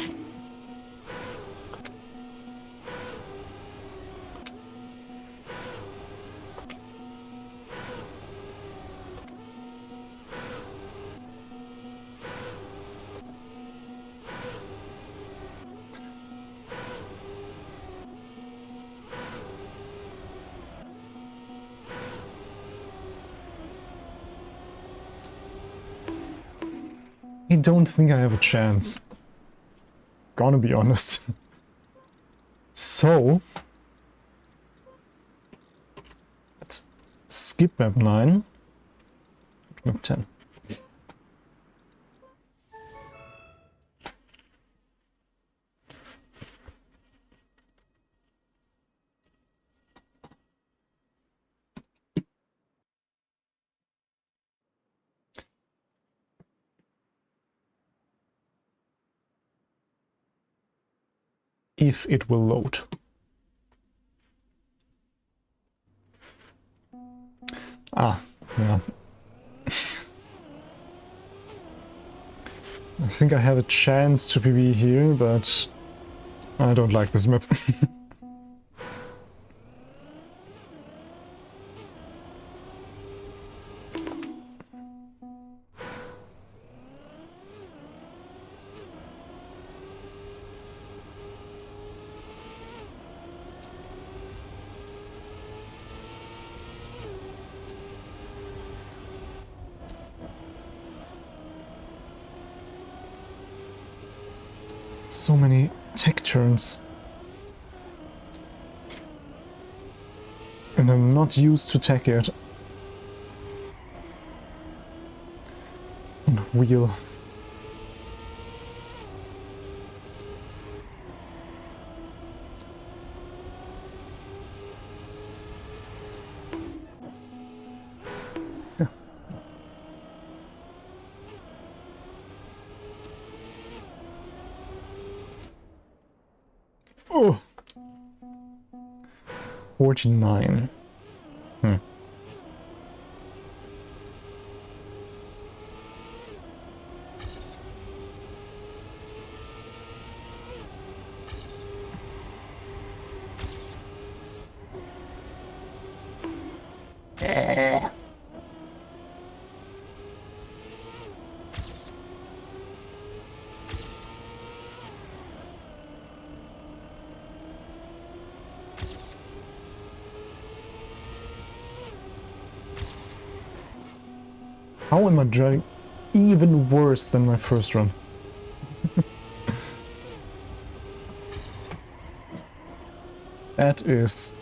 I don't think I have a chance. Gonna be honest. So... let's skip map 9. Map 10. If it will load. Ah, yeah. I think I have a chance to PB here, but I don't like this map. So many tech turns. And I'm not used to tech yet. On wheel. Oh! 49. How am I driving even worse than my first run? That is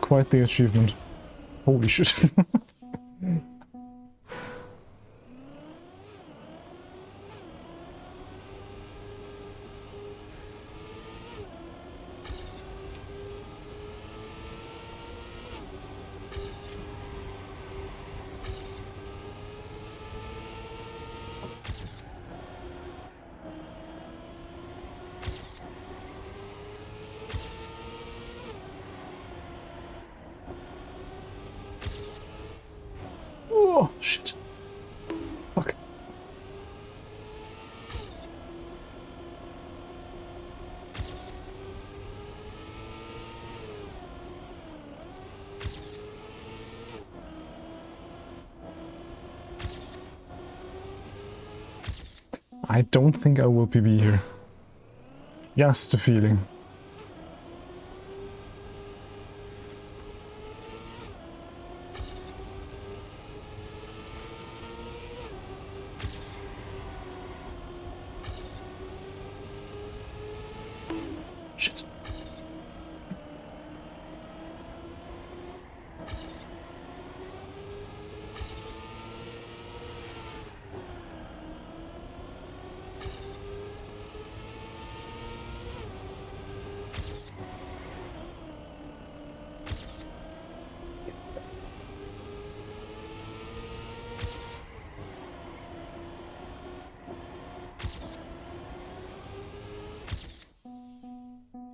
quite the achievement. Holy shit. Oh, shit. Fuck. I don't think I will PB here. Just a feeling. Shit.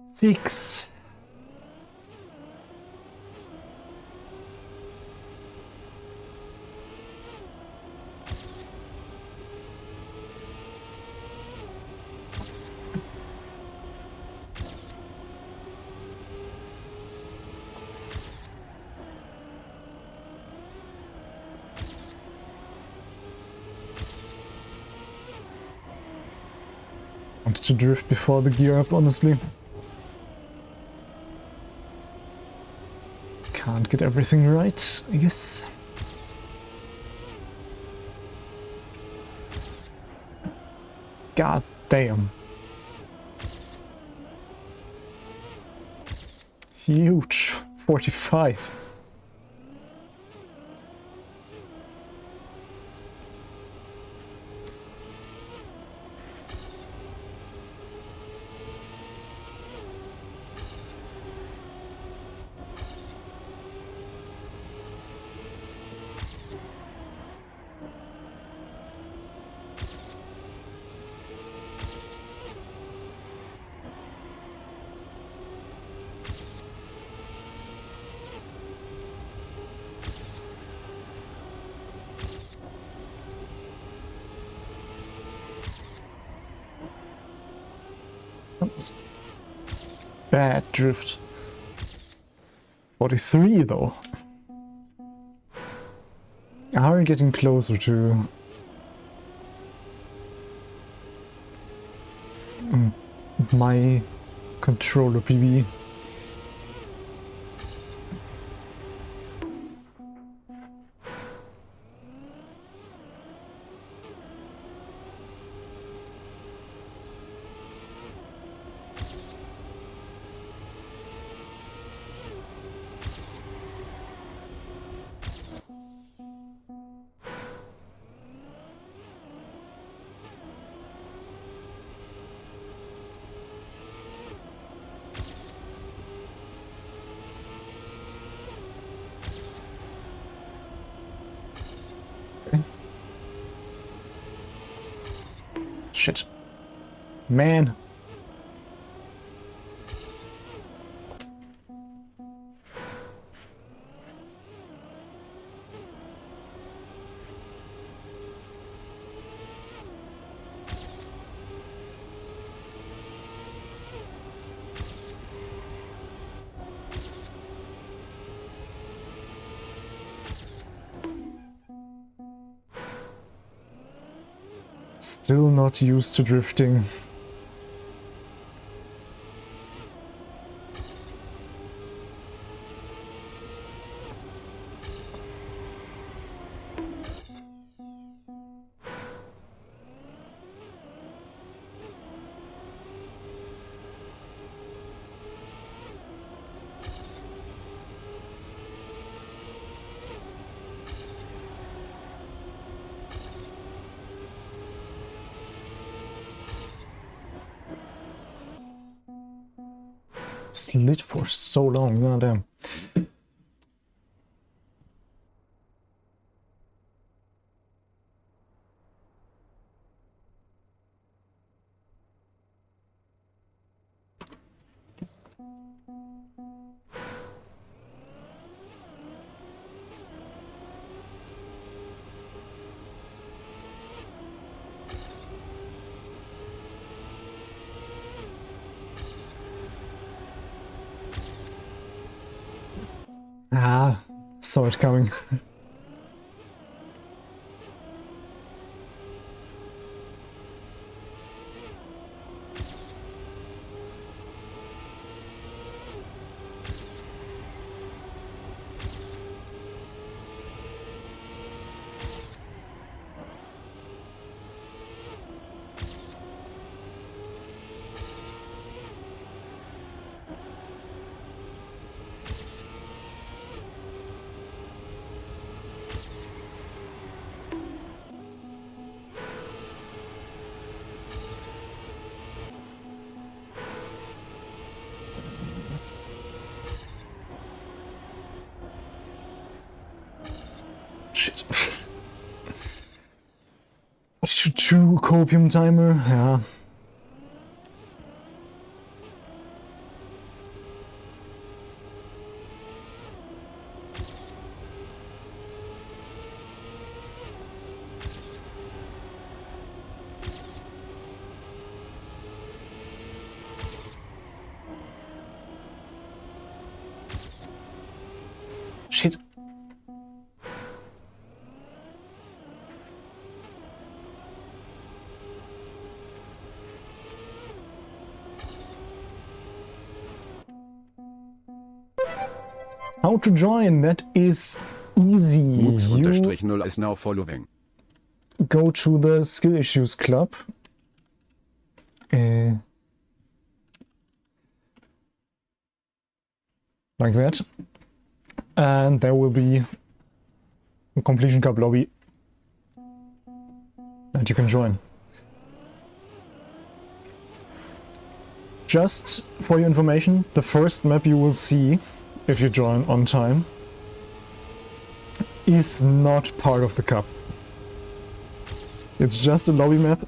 Six. Wanted to drift before the gear up, honestly. Can't get everything right, I guess. God damn. Huge. 45. That was bad drift. 43 though. Are we getting closer to my controller PB? Shit. Man. Still not used to drifting. Slid for so long, goddamn. Ah, saw it coming. Shit. 2 copium timer, ja. Shit. How to join? That is easy. You Mux_0 is now following. go to the Skill Issues Club. Like that. And there will be a Completion Cup lobby that you can join. Just for your information, the first map you will see if you join on time is not part of the cup. It's just a lobby map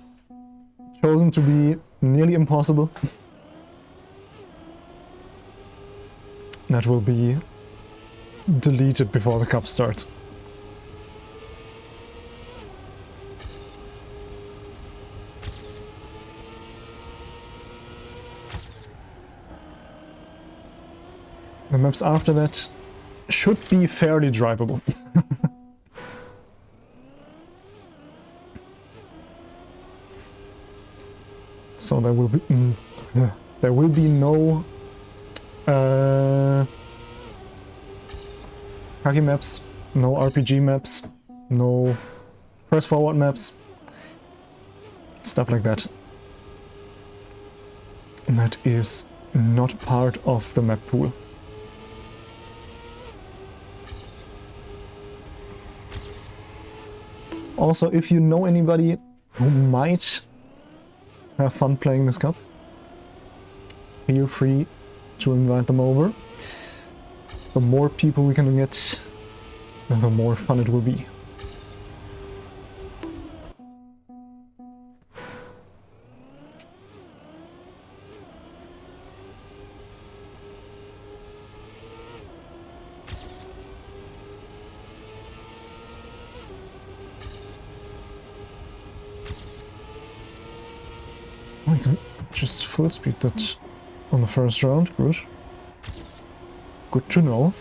chosen to be nearly impossible. That will be deleted before the cup starts. The maps after that should be fairly drivable. So there will be no Kaki maps, no RPG maps, no press forward maps, stuff like that. And that is not part of the map pool. Also, if you know anybody who might have fun playing this cup, feel free to invite them over. The more people we can get, the more fun it will be. Oh, you can just full speed that on the first round. Good. Good to know.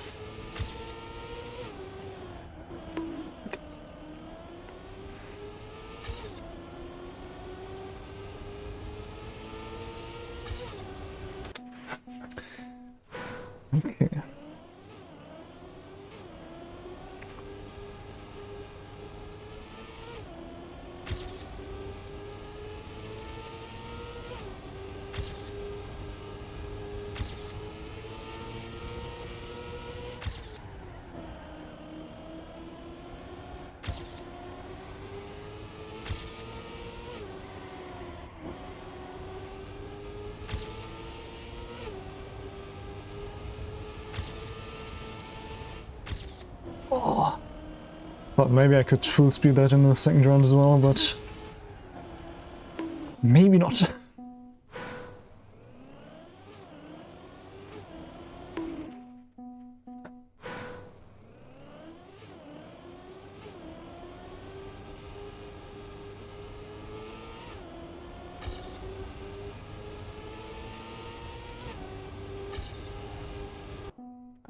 Okay. Oh, thought maybe I could full speed that in the second round as well, but maybe not.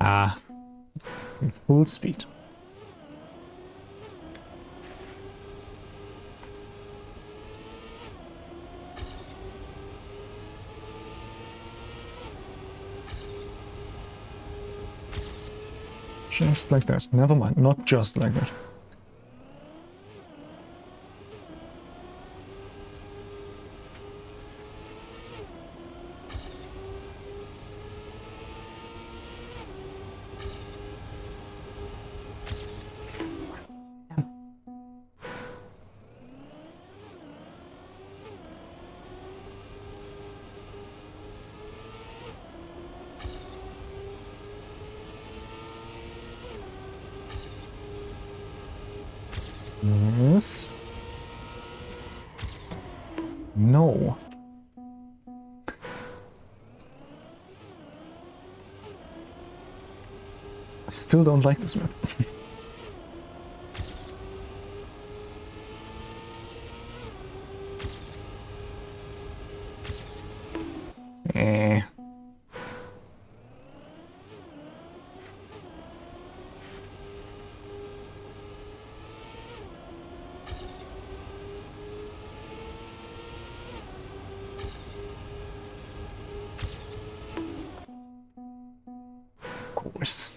Ah, in full speed. Just like that. Never mind, not just like that. Yes. No. I still don't like this map. Eh. Of course.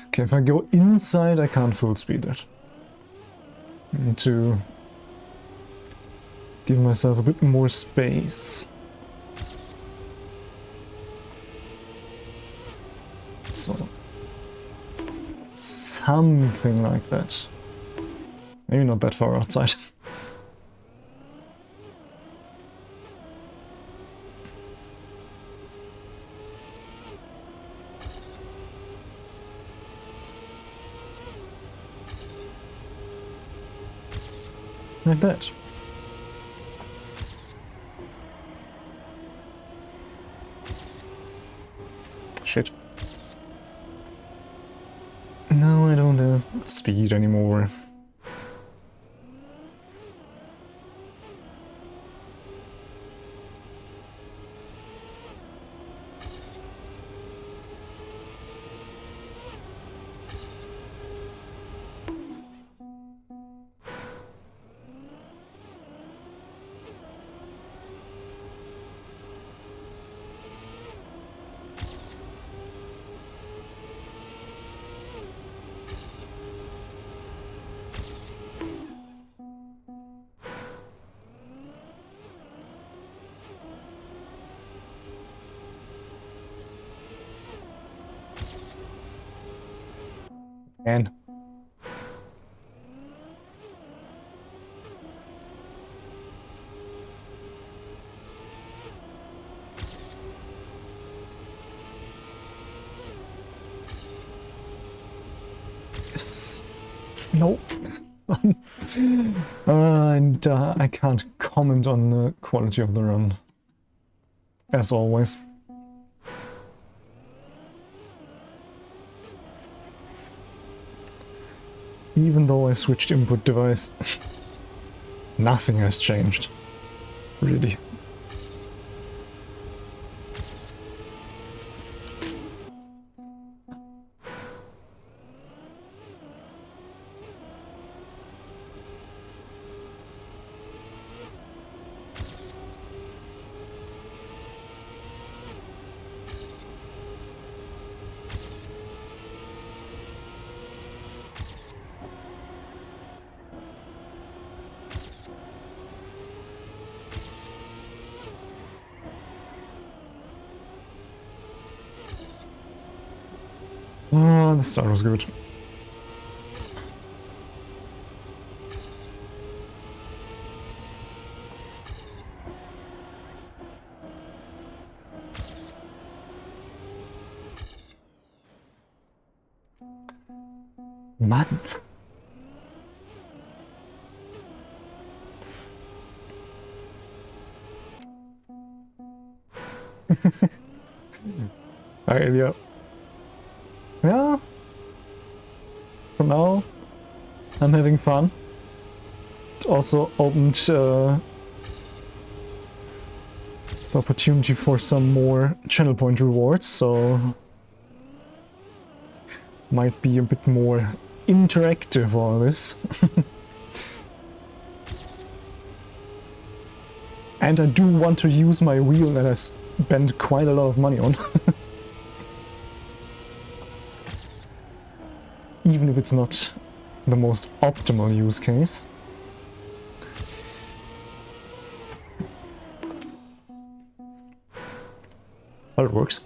Okay, if I go inside, I can't full speed it. I need to give myself a bit more space. So, something like that. Maybe not that far outside. Like that. Shit. No, I don't have speed anymore. And yes. Nope. And I can't comment on the quality of the run. As always. Even though I switched input device, nothing has changed. Really. Ah, the start was good. Mann. Alright, yeah. Yeah. For now, I'm having fun. It also opened the opportunity for some more channel point rewards, so might be a bit more interactive all this. And I do want to use my wheel that I spent quite a lot of money on. Even if it's not the most optimal use case. But it works.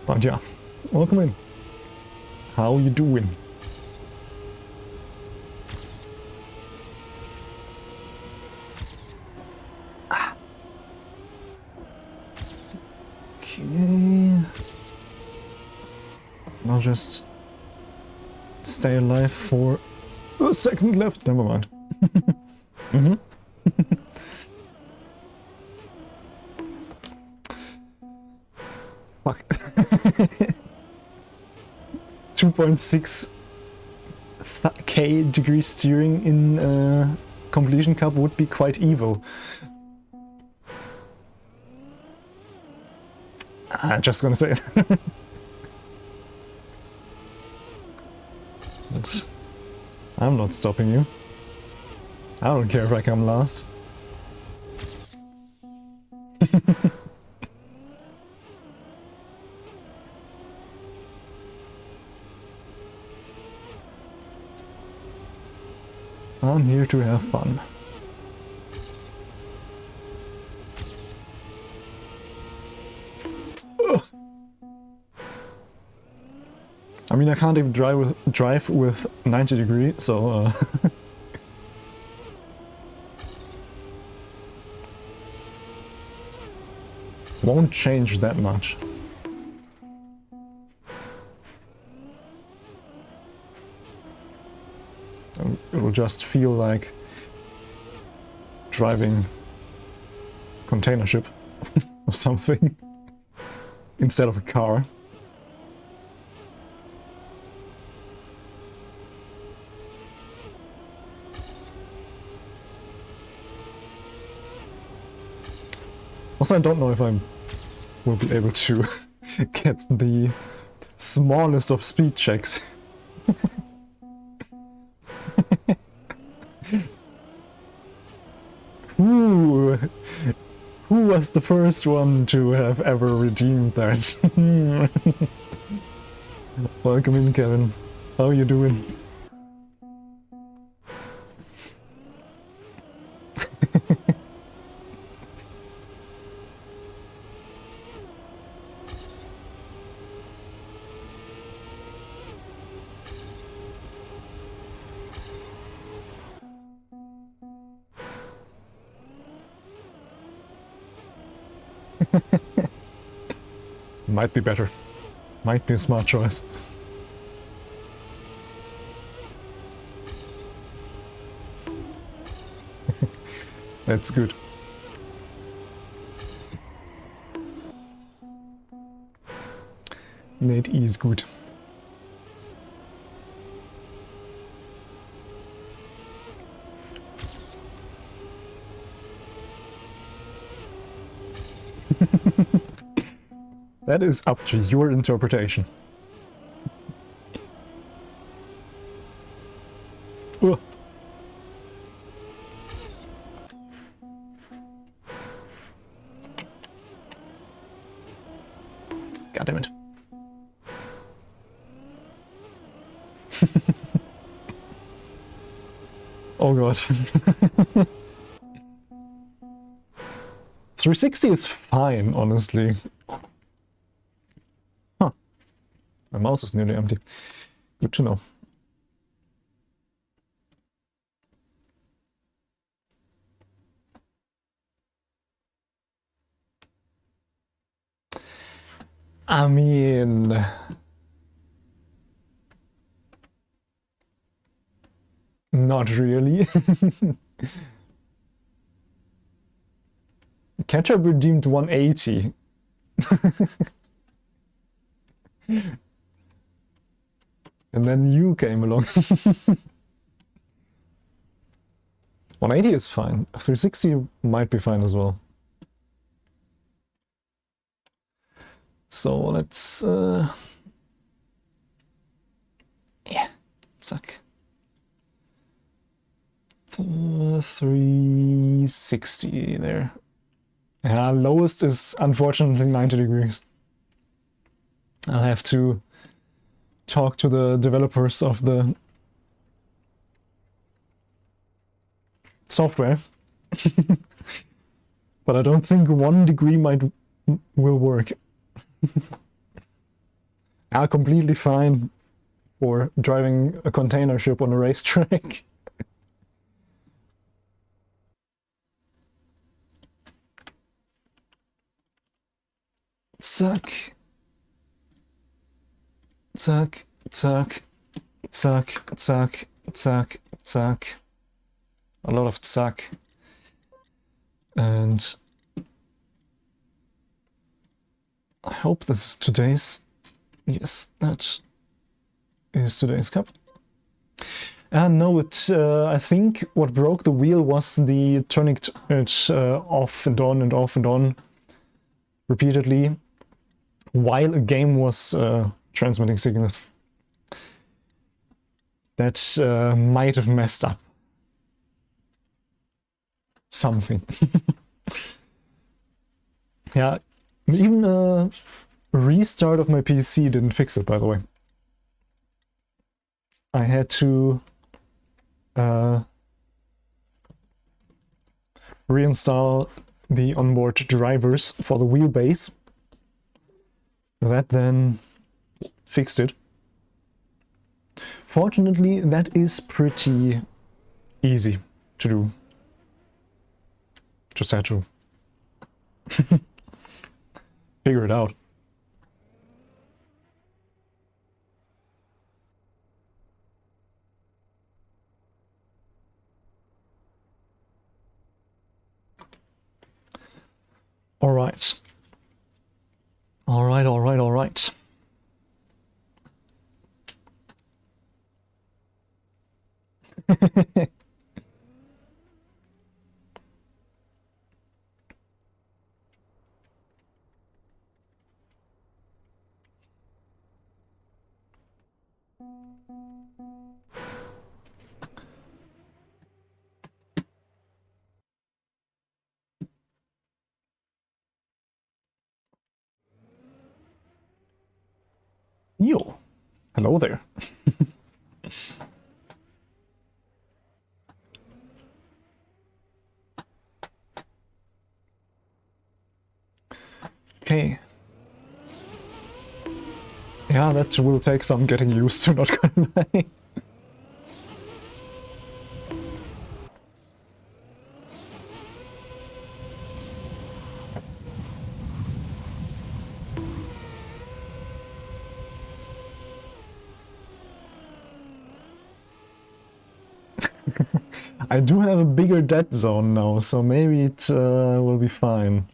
But yeah, welcome in. How you doing? Okay. I'll just stay alive for a second lap. Never mind. Fuck. 2.6k degree steering in Completion Cup would be quite evil. I'm just gonna say it. But I'm not stopping you. I don't care if I come last. I'm here to have fun. Ugh. I mean, I can't even drive with 90 degree, so won't change that much. It will just feel like driving container ship or something instead of a car. Also, I don't know if I will be able to get the smallest of speed checks. Who was the first one to have ever redeemed that? Welcome in, Kevin. How you doing? Might be better. Might be a smart choice. That's good. Net E ist gut. That is up to your interpretation. Ugh. God damn it. Oh god. 360 is fine, honestly. Huh. My mouse is nearly empty. Good to know. I mean... Not really. Ketchup redeemed 180. And then you came along. 180 is fine. 360 might be fine as well. So let's... yeah, suck. 360 there. Yeah, lowest is unfortunately 90 degrees. I'll have to talk to the developers of the software. But I don't think 1 degree will work. Completely fine for driving a container ship on a racetrack. Zack. Zack, zack, zack, zack, zack, zack. A lot of zack. And I hope this is today's... Yes, that is today's cup. And no, I think what broke the wheel was the turning it off and on and off and on repeatedly while a game was transmitting signals. That might have messed up something. Yeah, even a restart of my PC didn't fix it, by the way. I had to reinstall the onboard drivers for the wheelbase. That then fixed it. Fortunately, that is pretty easy to do. Just had to figure it out. All right. All right, all right, all right. Yo, hello there. Okay. Yeah, that will take some getting used to, not gonna lie. I do have a bigger dead zone now, so maybe it will be fine.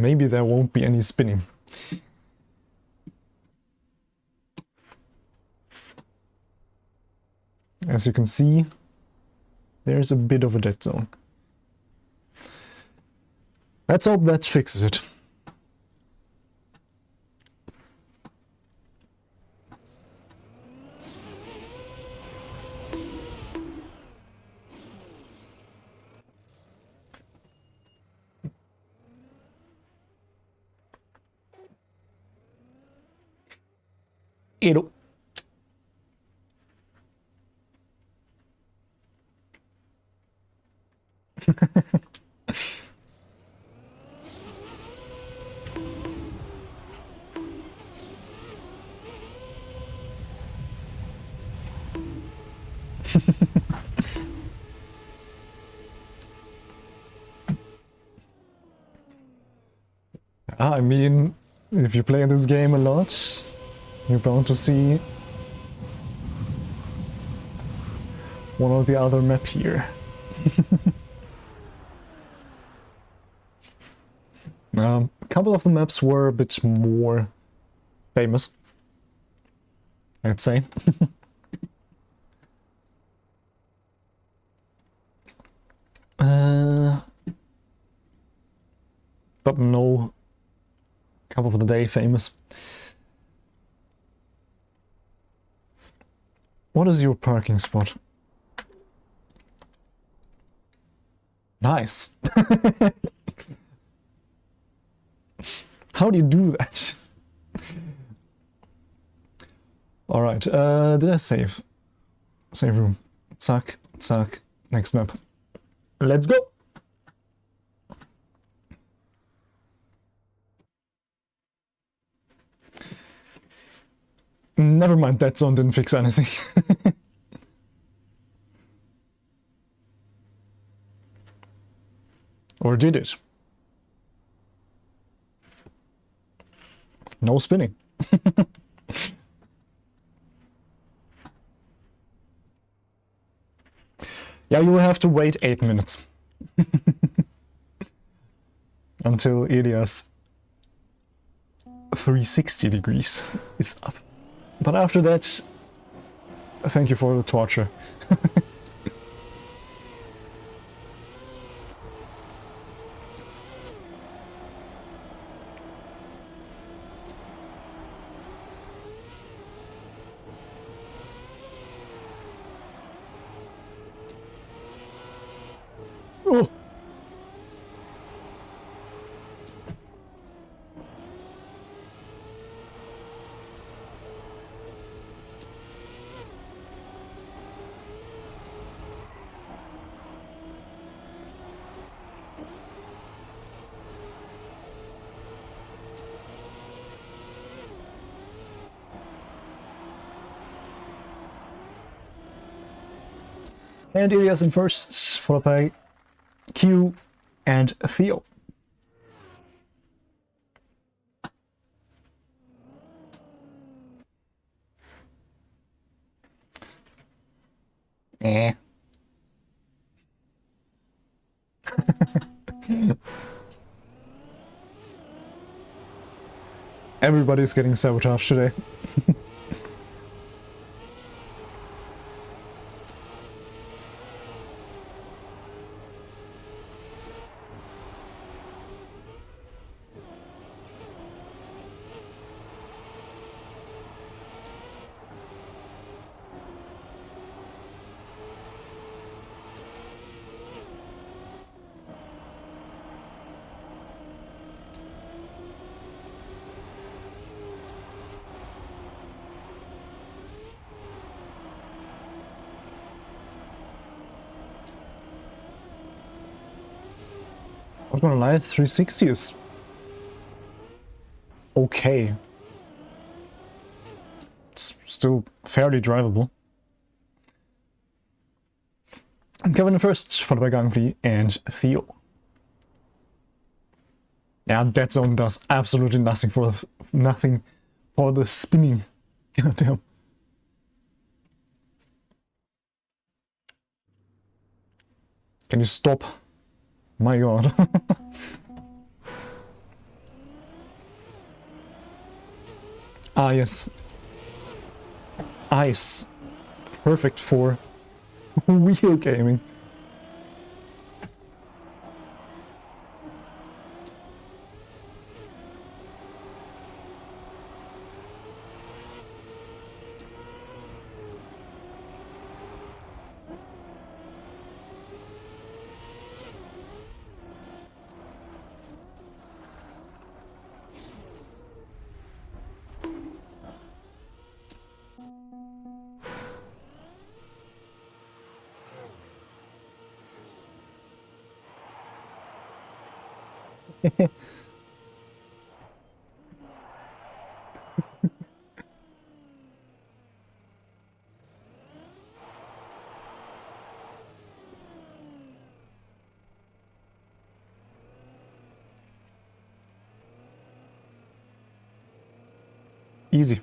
maybe there won't be any spinning. As you can see, there's a bit of a dead zone. Let's hope that fixes it. Edo. I mean, if you play this game a lot, you're bound to see one or the other map here. A couple of the maps were a bit more famous, I'd say. But no cup of the day famous. What is your parking spot? Nice. How do you do that? Alright, did I save? Save room. Zack, zack. Next map. Let's go! Never mind, that zone didn't fix anything. Or did it? No spinning. Yeah, you'll have to wait 8 minutes. Until Ilias 360 degrees is up. But after that, thank you for the torture. Oh. And Ilias in first, followed by Q and Theo. Eh. Everybody's getting sabotaged today. Not gonna lie, 360 is okay. It's still fairly drivable. I'm Kevin in first, followed by Gangfree and Theo. Yeah, that zone does absolutely nothing for the spinning. Goddamn. Can you stop? My god. Ah, yes. Ice. Perfect for wheel gaming. Easy.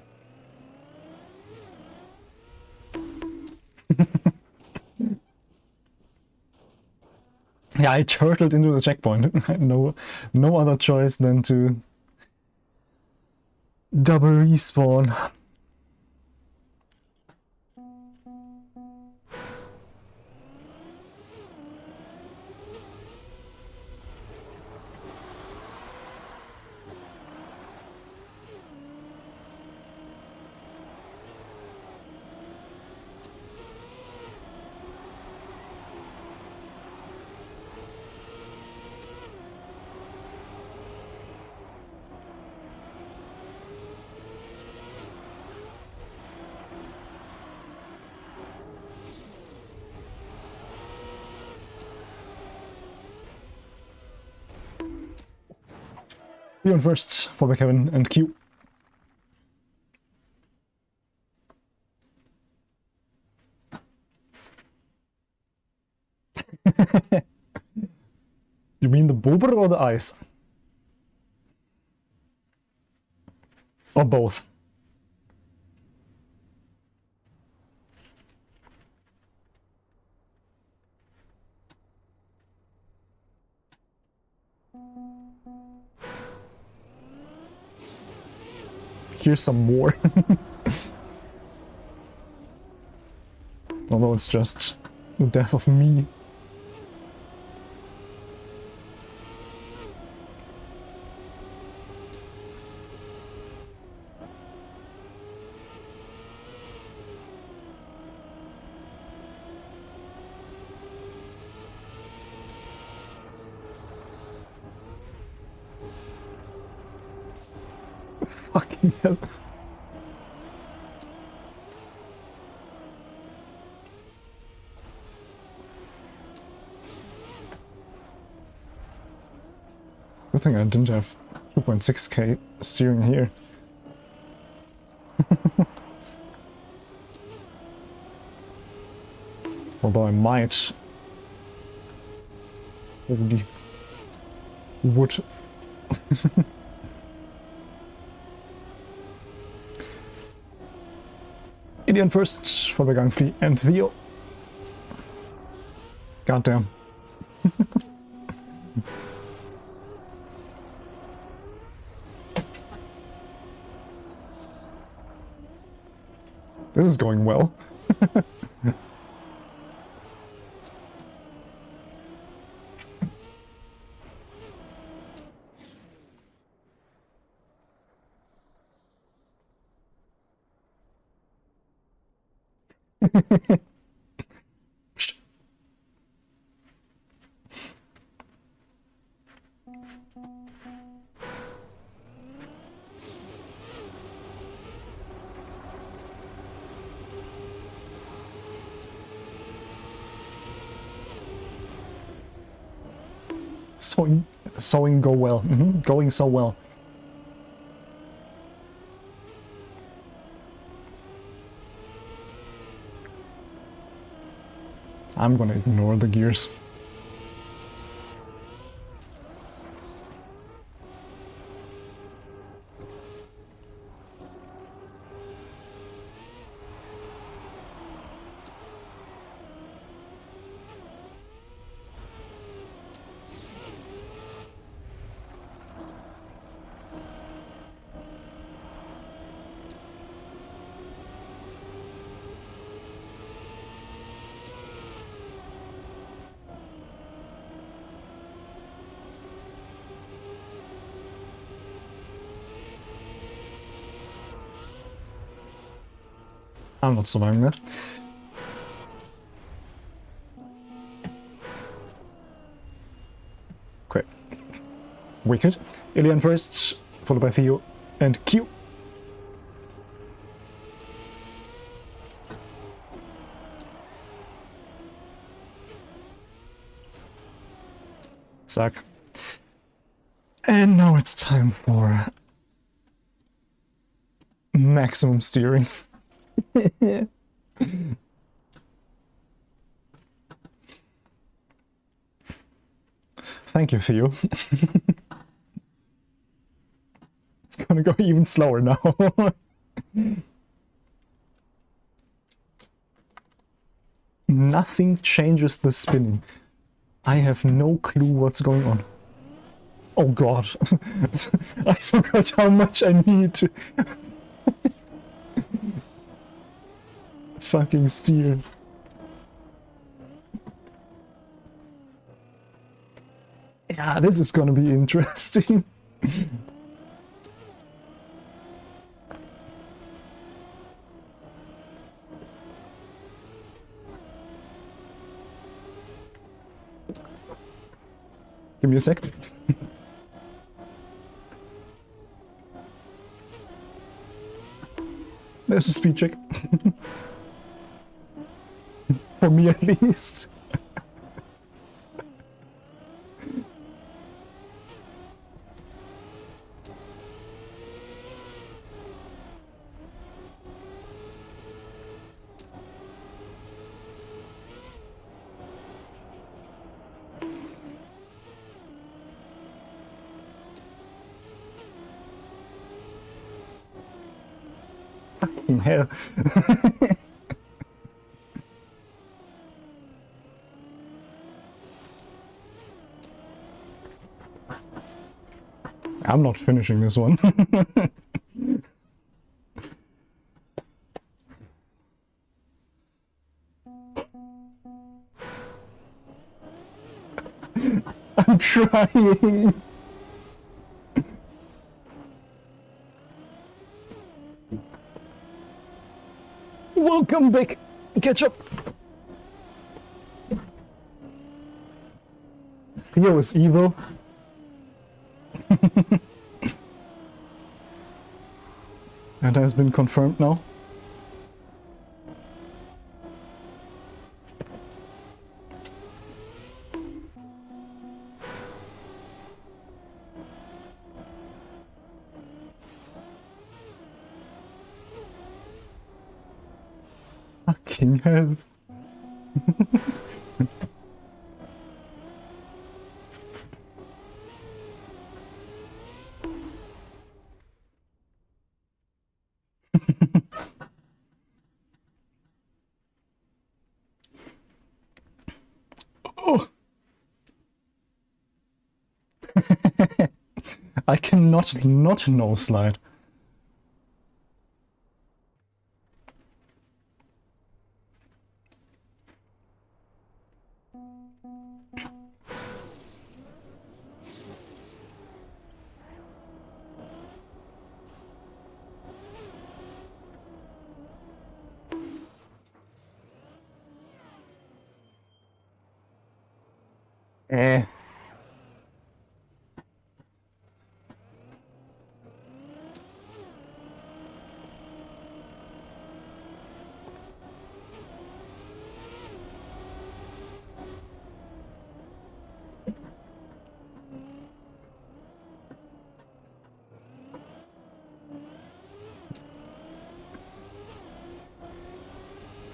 Yeah, I turtled into the checkpoint. No other choice than to double respawn. Be on first for Kevin and Q. You mean the bobber or the ice? Or both? Here's some more. Although it's just the death of me. Fucking hell. Good thing I didn't have 2.6k steering here. Although I might. Holy wood. Indian first for Begang Flea and Theo. Goddamn. This is going well. Sewing go well. Going so well. I'm gonna ignore the gears. I'm not surviving that. Okay. Wicked. Ilian first, followed by Theo and Q. Zack. And now it's time for maximum steering. Thank you, Theo. It's gonna go even slower now. Nothing changes the spinning. I have no clue what's going on. Oh god. I forgot how much I need to fucking steer. Yeah, this is gonna be interesting. Give me a sec. There's a speed check. For me at least. Fucking hell. I'm not finishing this one. I'm trying. Welcome back, Ketchup. Theo is evil. That has been confirmed now. Fucking hell. Oh. I cannot not no slide. Eh.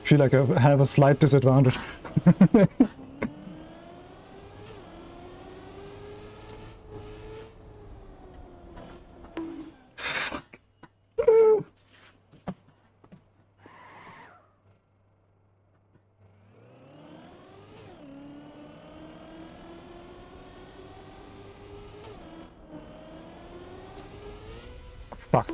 Feel like I have a slight disadvantage. Fuck.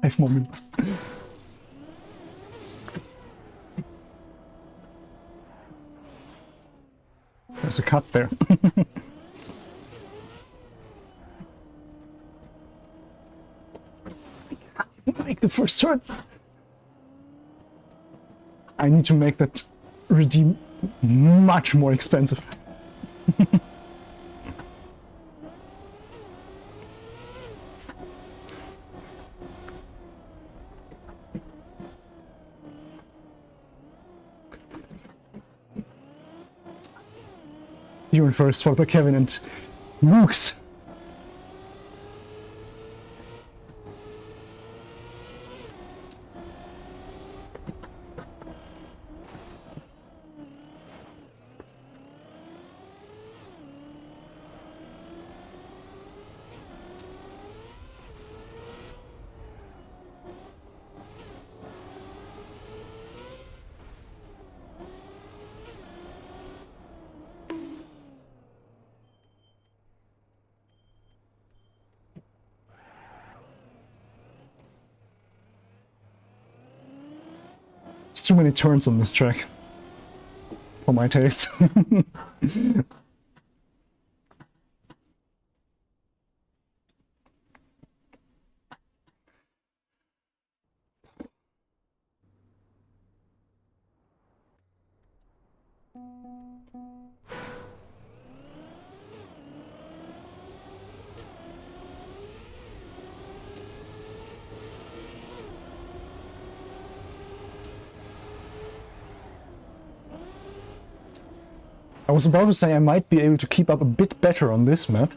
5 more minutes. There's a cut there. Make the first turn. I need to make that redeem much more expensive. You in first, followed by Kevin and Mooks. Too many turns on this track for my taste. I was about to say I might be able to keep up a bit better on this map.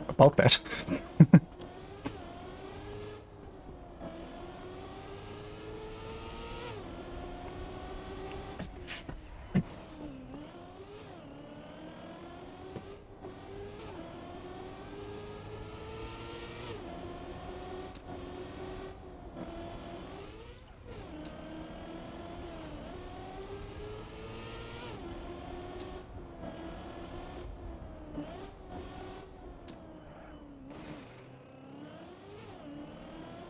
About that.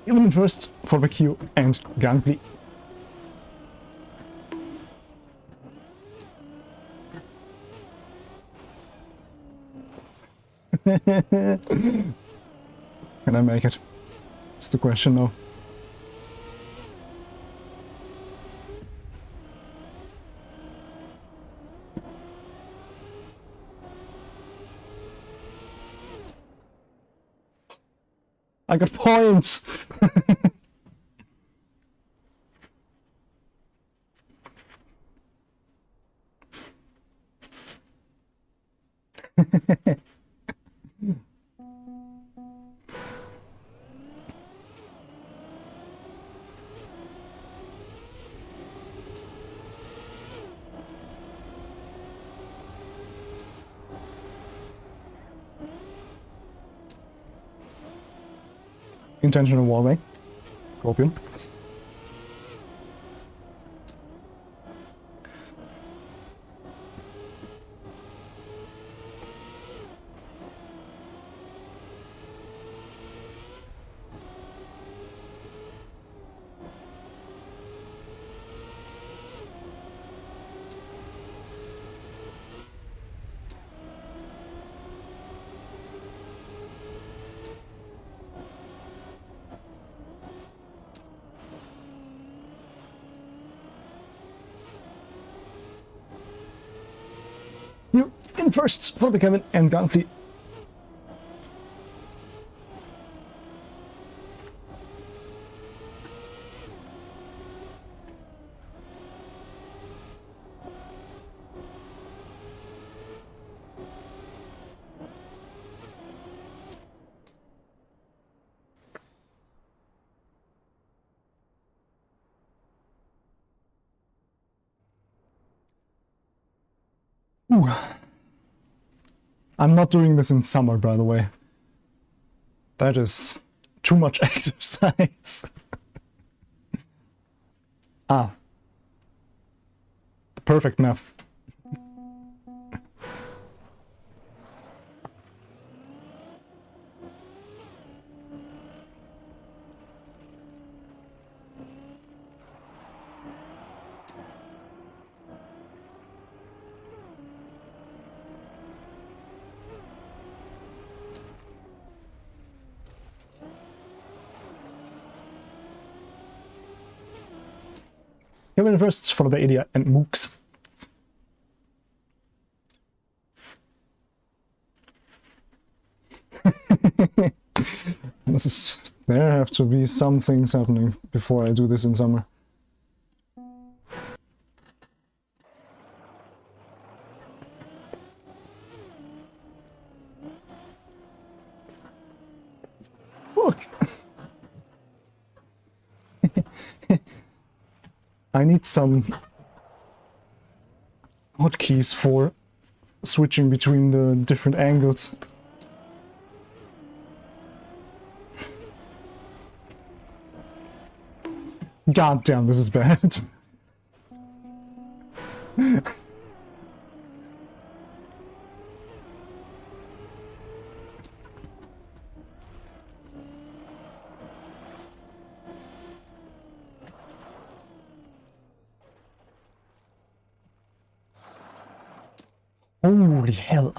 Even in first for the Q and Gunpli. Can I make it? It's the question now. I got points! Intentional wallbang. Scorpion. You in first for the Kevin and Gunfleet. Ooh. I'm not doing this in summer, by the way. That is too much exercise. Ah. The perfect map. Kevin first, followed by Ilya and Mooks. There have to be some things happening before I do this in summer. Look! I need some hotkeys for switching between the different angles. God damn, this is bad. Holy hell.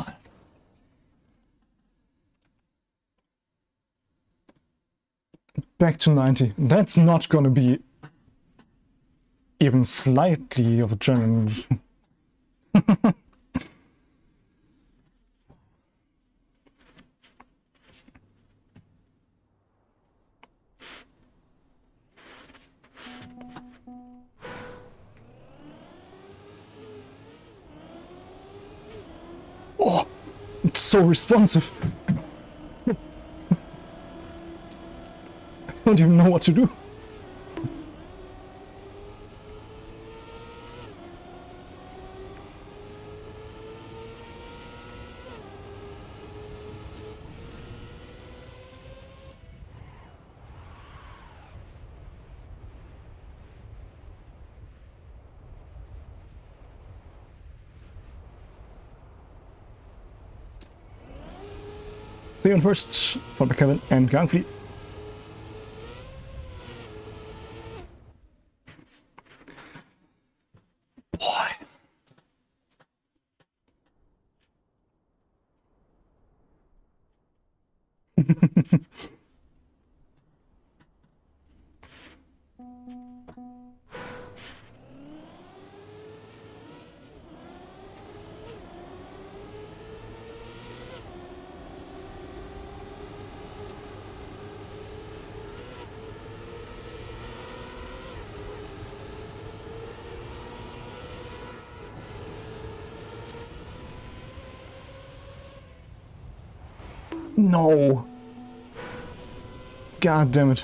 Back to 90. That's not gonna be even slightly of a challenge. Oh, it's so responsive. I don't even know what to do. Theon first, followed by Kevin and Gangfleet. Boy. No. God damn it.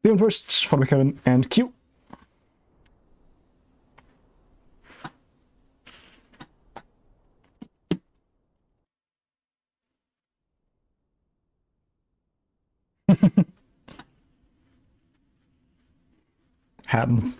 Theon first, followed by Kevin and Q. Happens.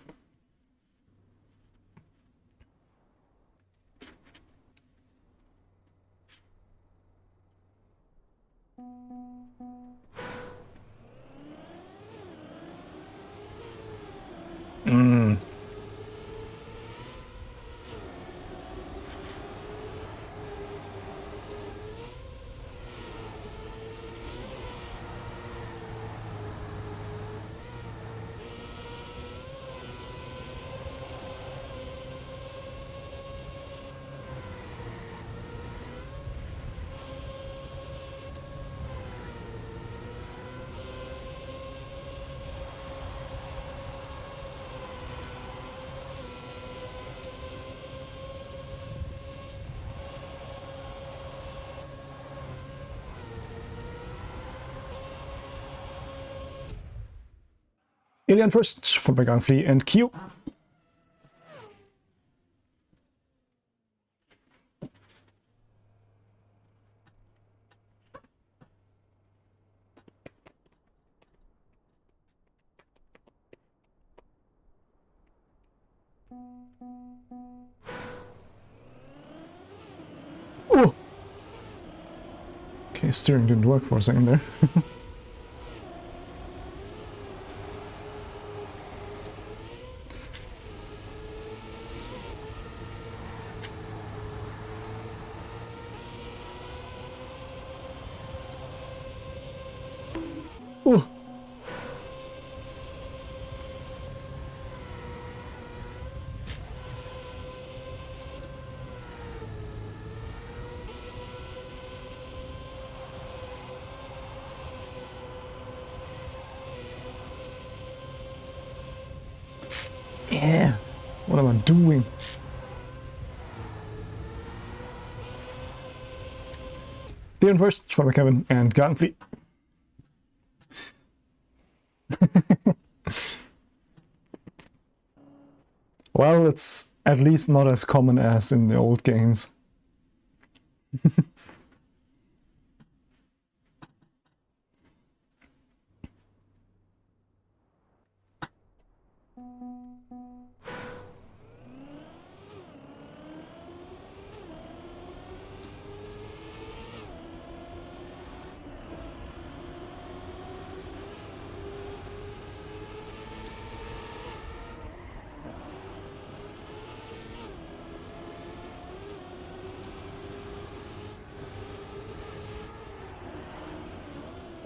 Alien first, followed by Gangfleet and Q. Oh! Okay, steering didn't work for a second there. Yeah. What am I doing? Theon first, followed by Kevin and Gardenfleet. Well, it's at least not as common as in the old games.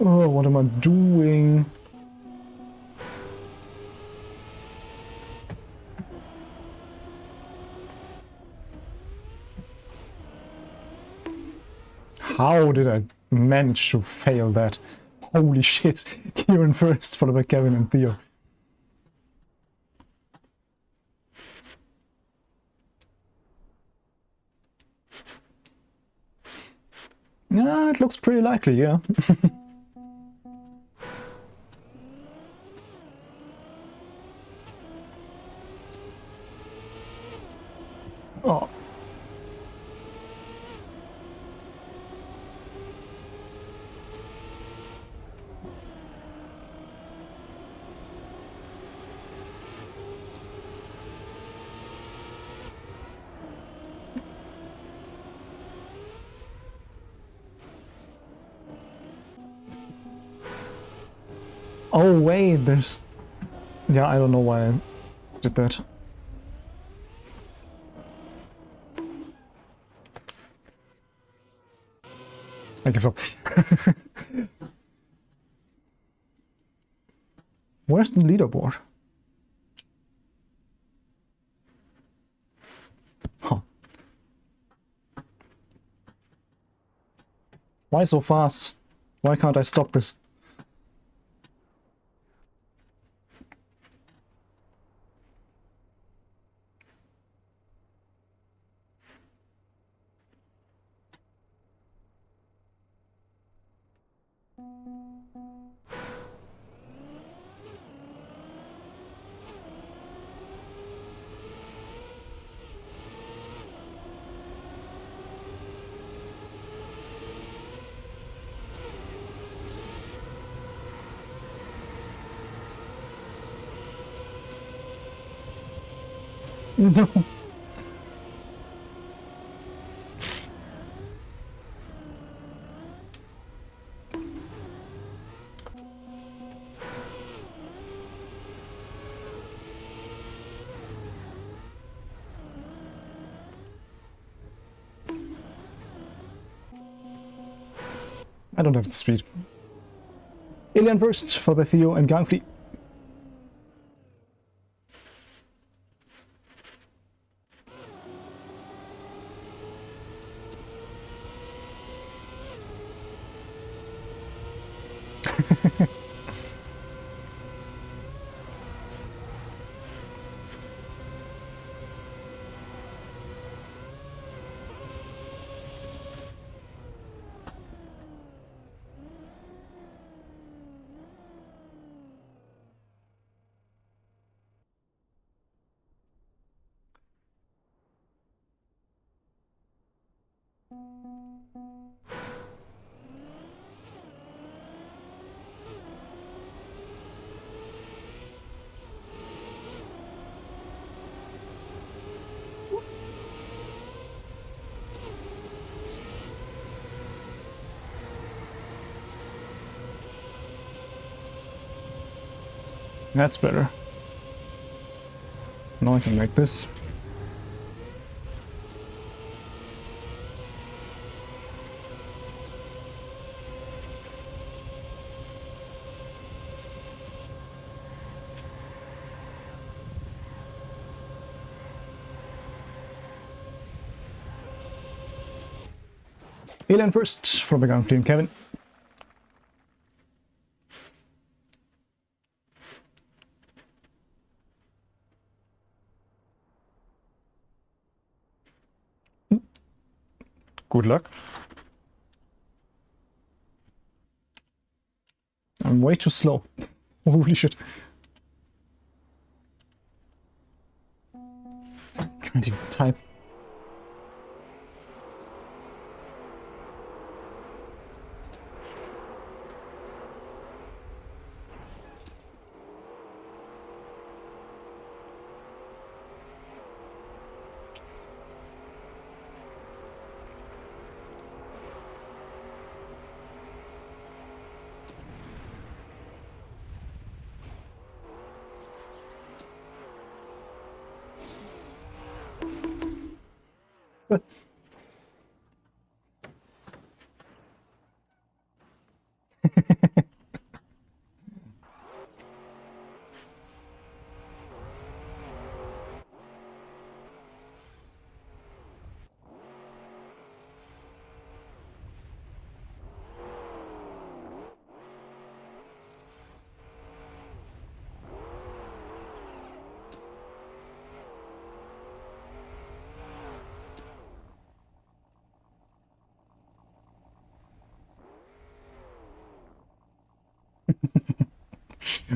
Oh, what am I doing? How did I manage to fail that? Holy shit. Kieran first, followed by Kevin and Theo. Yeah, it looks pretty likely, yeah. Oh. Oh wait, there's... Yeah, I don't know why I did that. I give up. Where's the leaderboard? Huh. Why so fast? Why can't I stop this? No. I don't have the speed. Ilian first, followed by Theo and Gangfleet. That's better. Now I can make this. Ilian first, from the Gangfleet and Kevin. Good luck. I'm way too slow. Holy shit. Can't even type.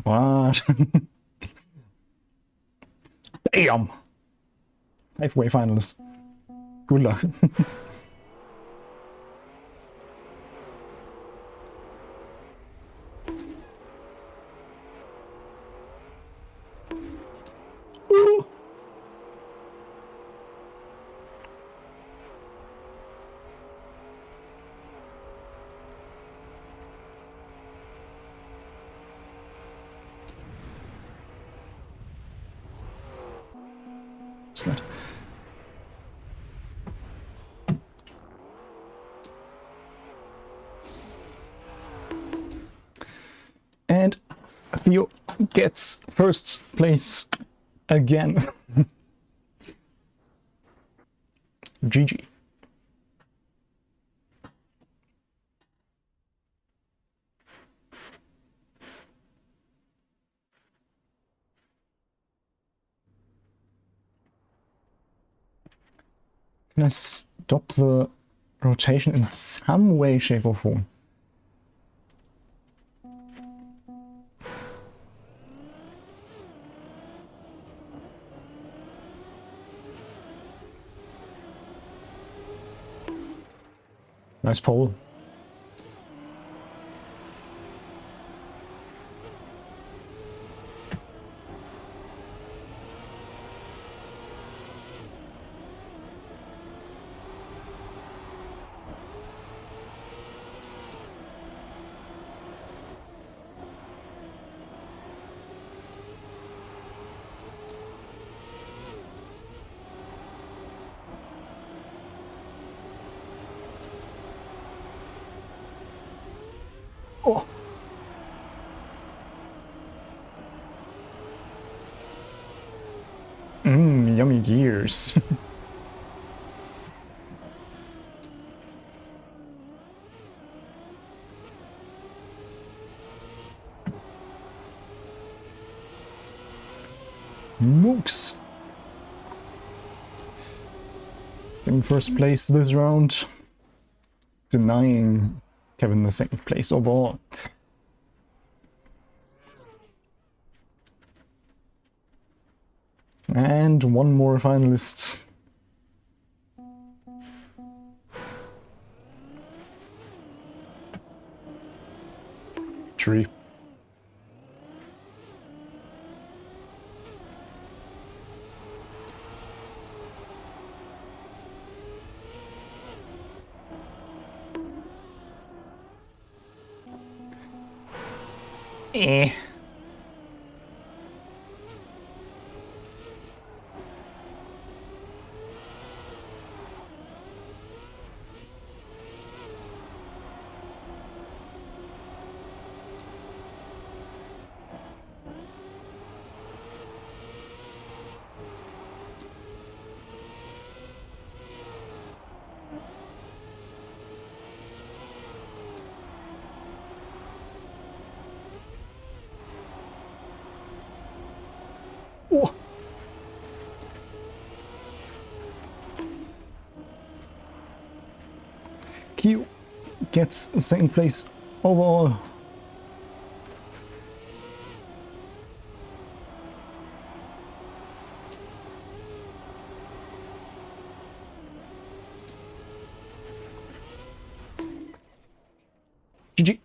What? Damn! 5-way finalist. Good luck. Ooh. Excellent. And Theo gets first place again. GG. Can I stop the rotation in some way, shape, or form? Nice pole. Oh. Yummy gears. Mooks. In first place this round. Denying Kevin the second place overall. And one more finalist. Tree. Eh. Q gets second place overall. GG.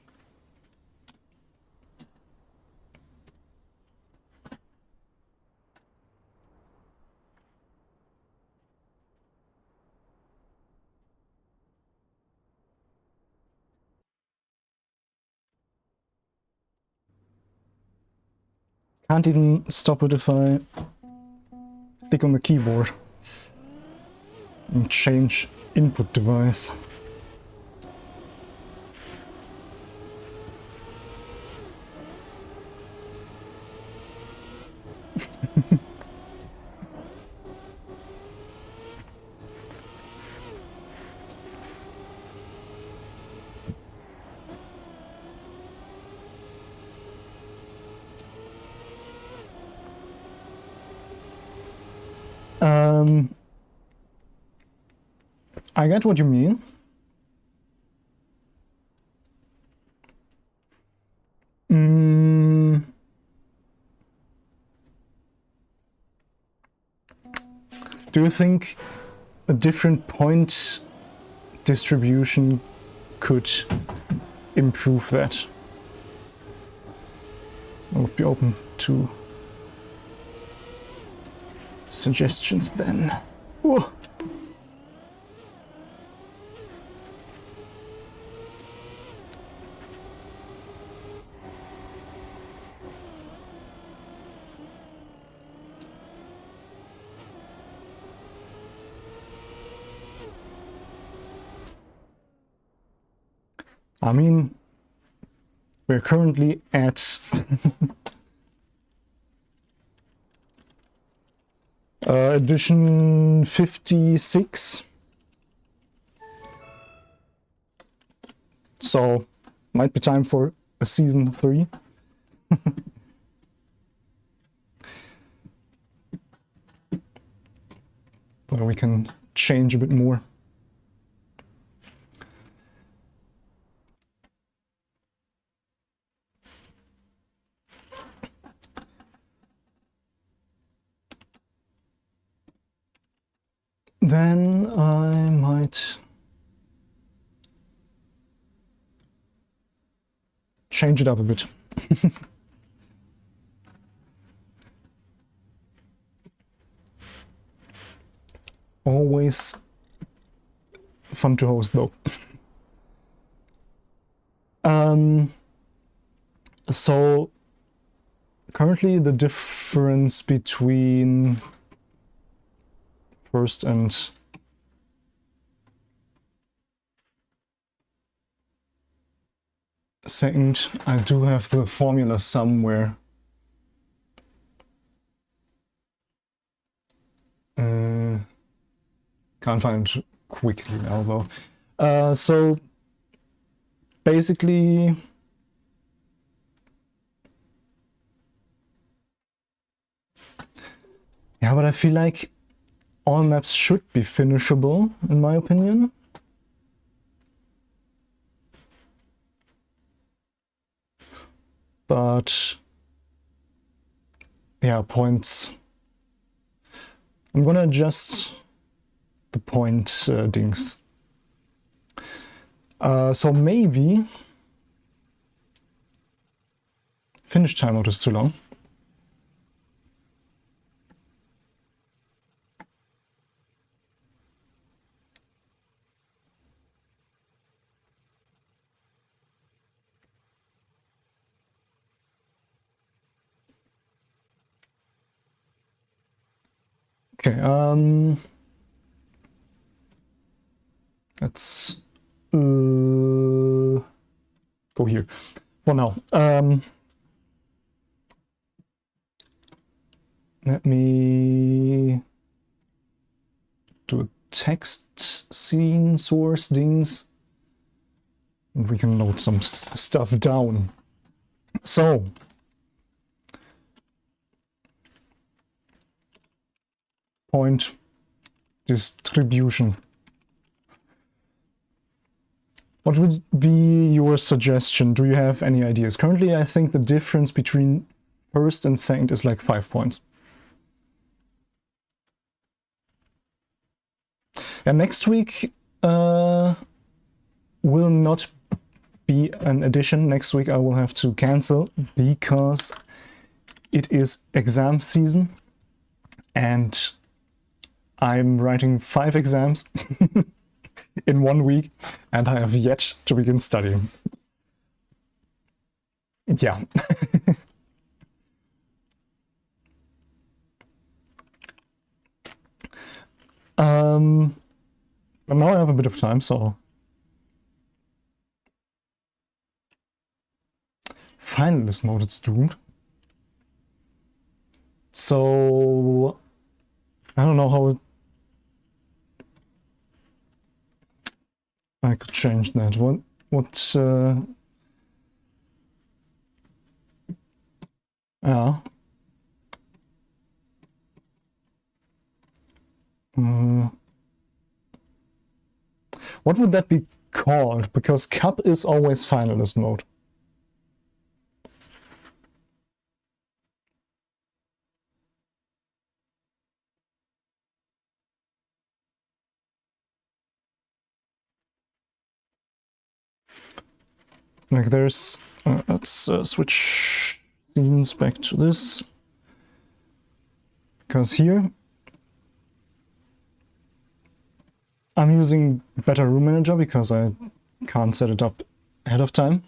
Can't even stop it if I click on the keyboard and change input device. I get what you mean. Do you think a different point distribution could improve that? I would be open to suggestions then. Whoa. I mean, we're currently at edition 56. So, might be time for a season 3. Where we can change a bit more. Then I might change it up a bit. Always fun to host though. So currently the difference between first and second, I do have the formula somewhere. Can't find it quickly now though. So basically, yeah, but I feel like all maps should be finishable, in my opinion. But yeah, points. I'm gonna adjust the point dings. So maybe finish timeout is too long. Okay, let's go here for now. Let me do a text scene source things, and we can note some stuff down. So point distribution. What would be your suggestion? Do you have any ideas? Currently, I think the difference between first and second is like 5 points. And next week will not be an edition. Next week I will have to cancel because it is exam season and I'm writing 5 exams in 1 week and I have yet to begin studying. Yeah. But now I have a bit of time, so... Finalist mode, it's doomed. So... I don't know how I could change that. Yeah. What would that be called? Because Cup is always finalist mode. Like there's... let's switch scenes back to this. Because here... I'm using Better Room Manager because I can't set it up ahead of time.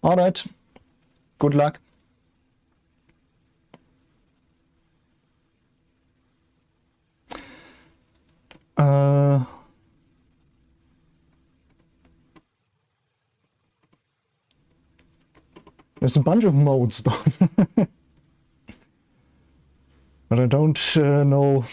Alright, good luck. There's a bunch of modes though. But I don't know...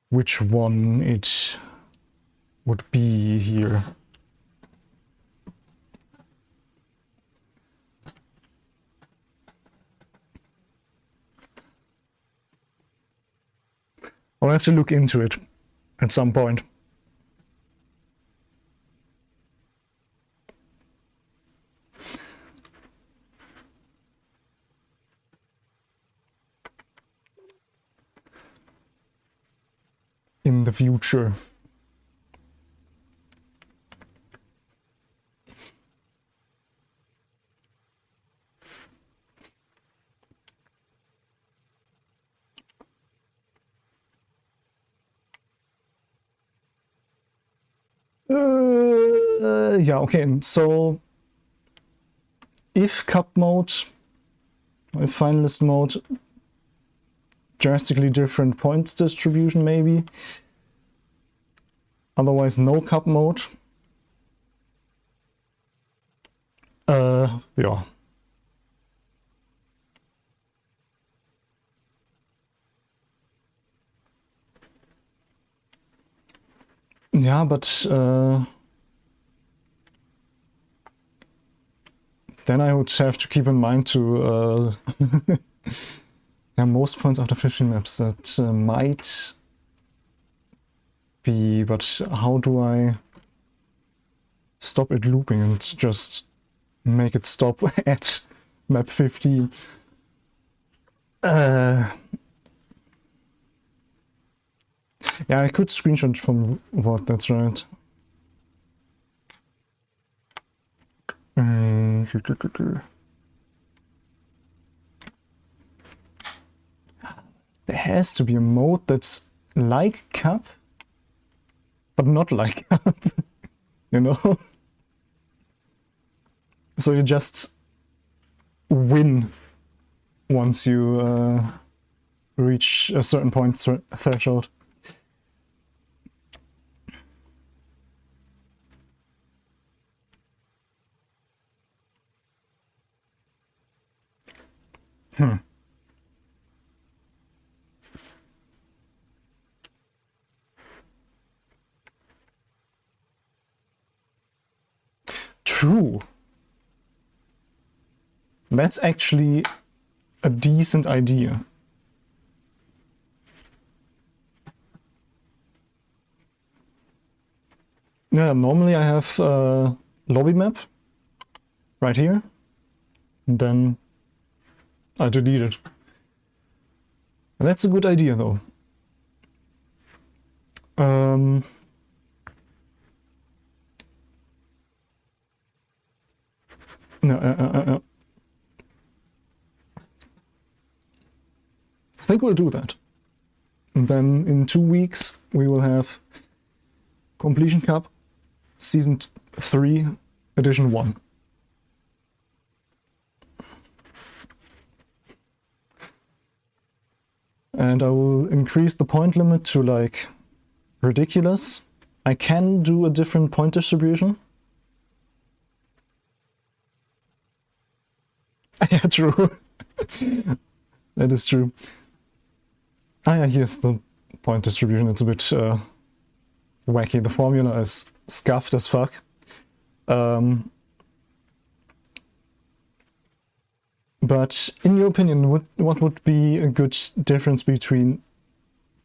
which one it would be here. I'll have to look into it at some point. In the future. Yeah, okay, so if cup mode, if finalist mode, drastically different points distribution maybe. Otherwise no cup mode. Yeah. Yeah, but then I would have to keep in mind to yeah, most points after 15 maps. That might be, but how do I stop it looping and just make it stop at map 15? Yeah, I could screenshot from what, that's right. There has to be a mode that's like Cup, but not like Cup, you know? So you just win once you reach a certain point threshold. true. That's actually a decent idea. Yeah, normally I have a lobby map right here, and then I delete it. And that's a good idea though. No, I think we'll do that. And then in 2 weeks we will have Completion Cup Season 3 Edition 1. And I will increase the point limit to like ridiculous. I can do a different point distribution. Yeah, true. That is true. Ah, yeah, here's the point distribution. It's a bit wacky. The formula is scuffed as fuck. But in your opinion, what would be a good difference between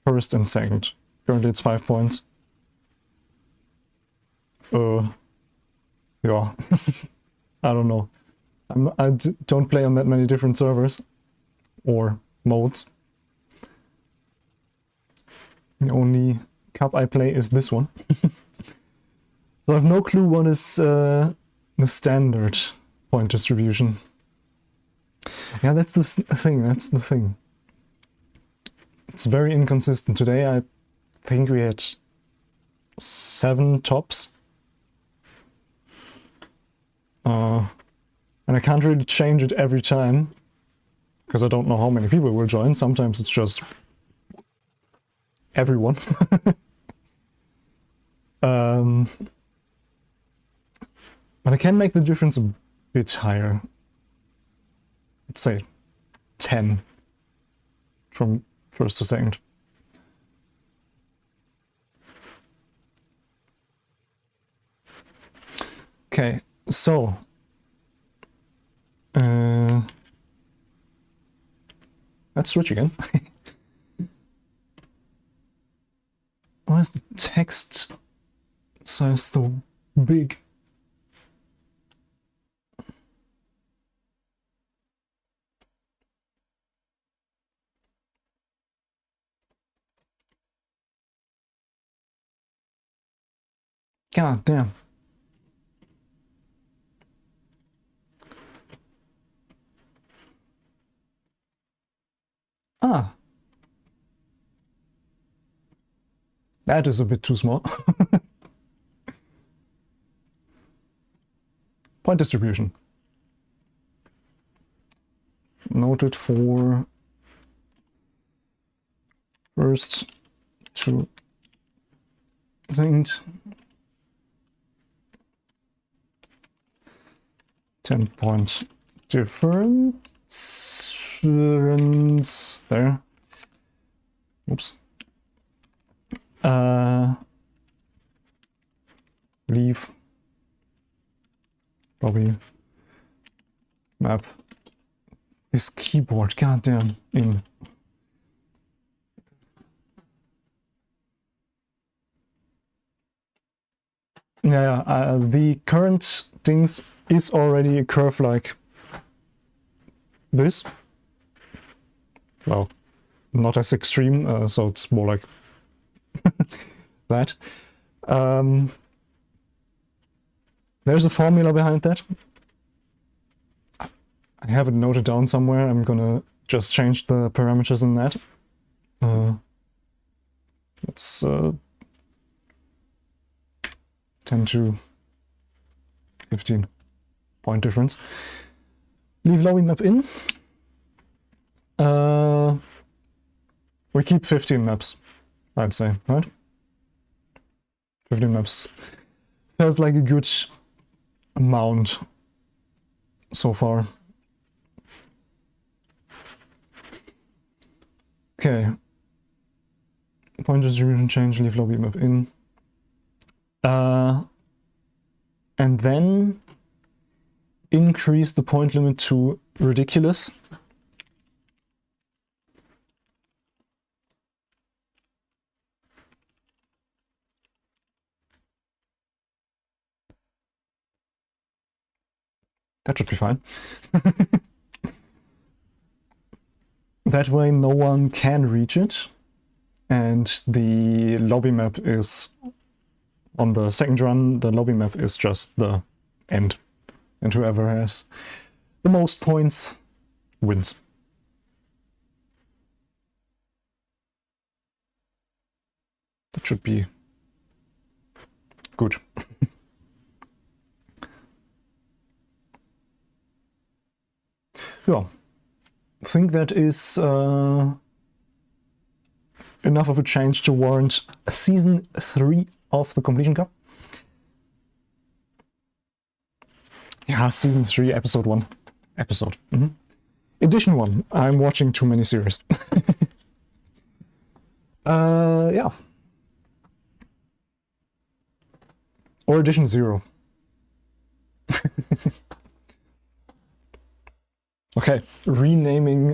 first and second? Currently it's 5 points. Yeah. I don't know. I don't play on that many different servers or modes. The only cup I play is this one. So I have no clue what is the standard point distribution. Yeah, that's the thing, that's the thing. It's very inconsistent. Today I think we had 7 tops. And I can't really change it every time, because I don't know how many people will join. Sometimes it's just everyone. But I can make the difference a bit higher. Let's say 10 from first to second. Okay, so let's switch again. Why is the text size so big? God damn. Ah. That is a bit too small. Point distribution. Noted for first to second. 10 point difference there. Oops. Leave lobby map. This keyboard, goddamn, in. Yeah, the current things is already a curve like this. Well, not as extreme, so it's more like that. There's a formula behind that. I have it noted down somewhere. I'm gonna just change the parameters in that. It's 10 to 15 point difference. Leave lobby map in. We keep 15 maps, I'd say, right? 15 maps felt like a good amount so far. Okay. Point distribution change, leave lobby map in. And then increase the point limit to ridiculous. That should be fine. That way no one can reach it, and the lobby map is, on the second run, the lobby map is just the end, and whoever has the most points wins. That should be good. Yeah, I think that is enough of a change to warrant Season 3 of the Completion Cup. Yeah, Season 3, Episode 1. Edition 1. I'm watching too many series. Yeah. Or Edition 0. Okay, renaming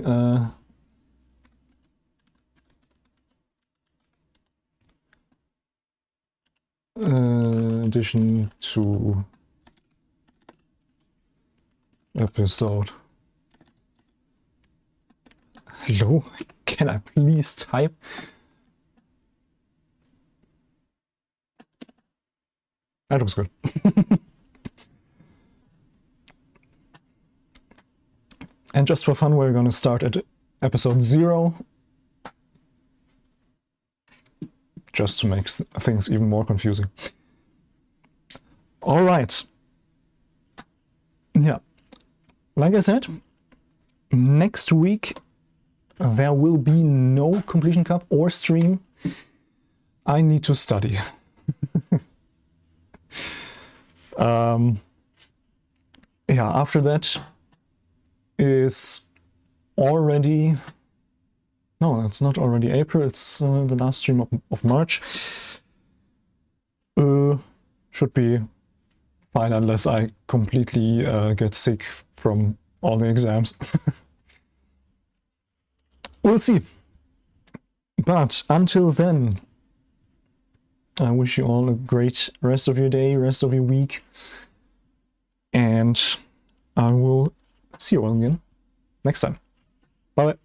Edition 2 episode. Hello? Can I please type? That looks good. And just for fun, we're gonna start at episode 0. Just to make things even more confusing. Alright. Yeah. Like I said, next week there will be no Completion Cup or stream. I need to study. Yeah, after that is already... No, it's not already April, it's the last stream of March. Should be fine unless I completely get sick from all the exams. We'll see. But until then, I wish you all a great rest of your day, rest of your week. And I will see you all again next time. Bye.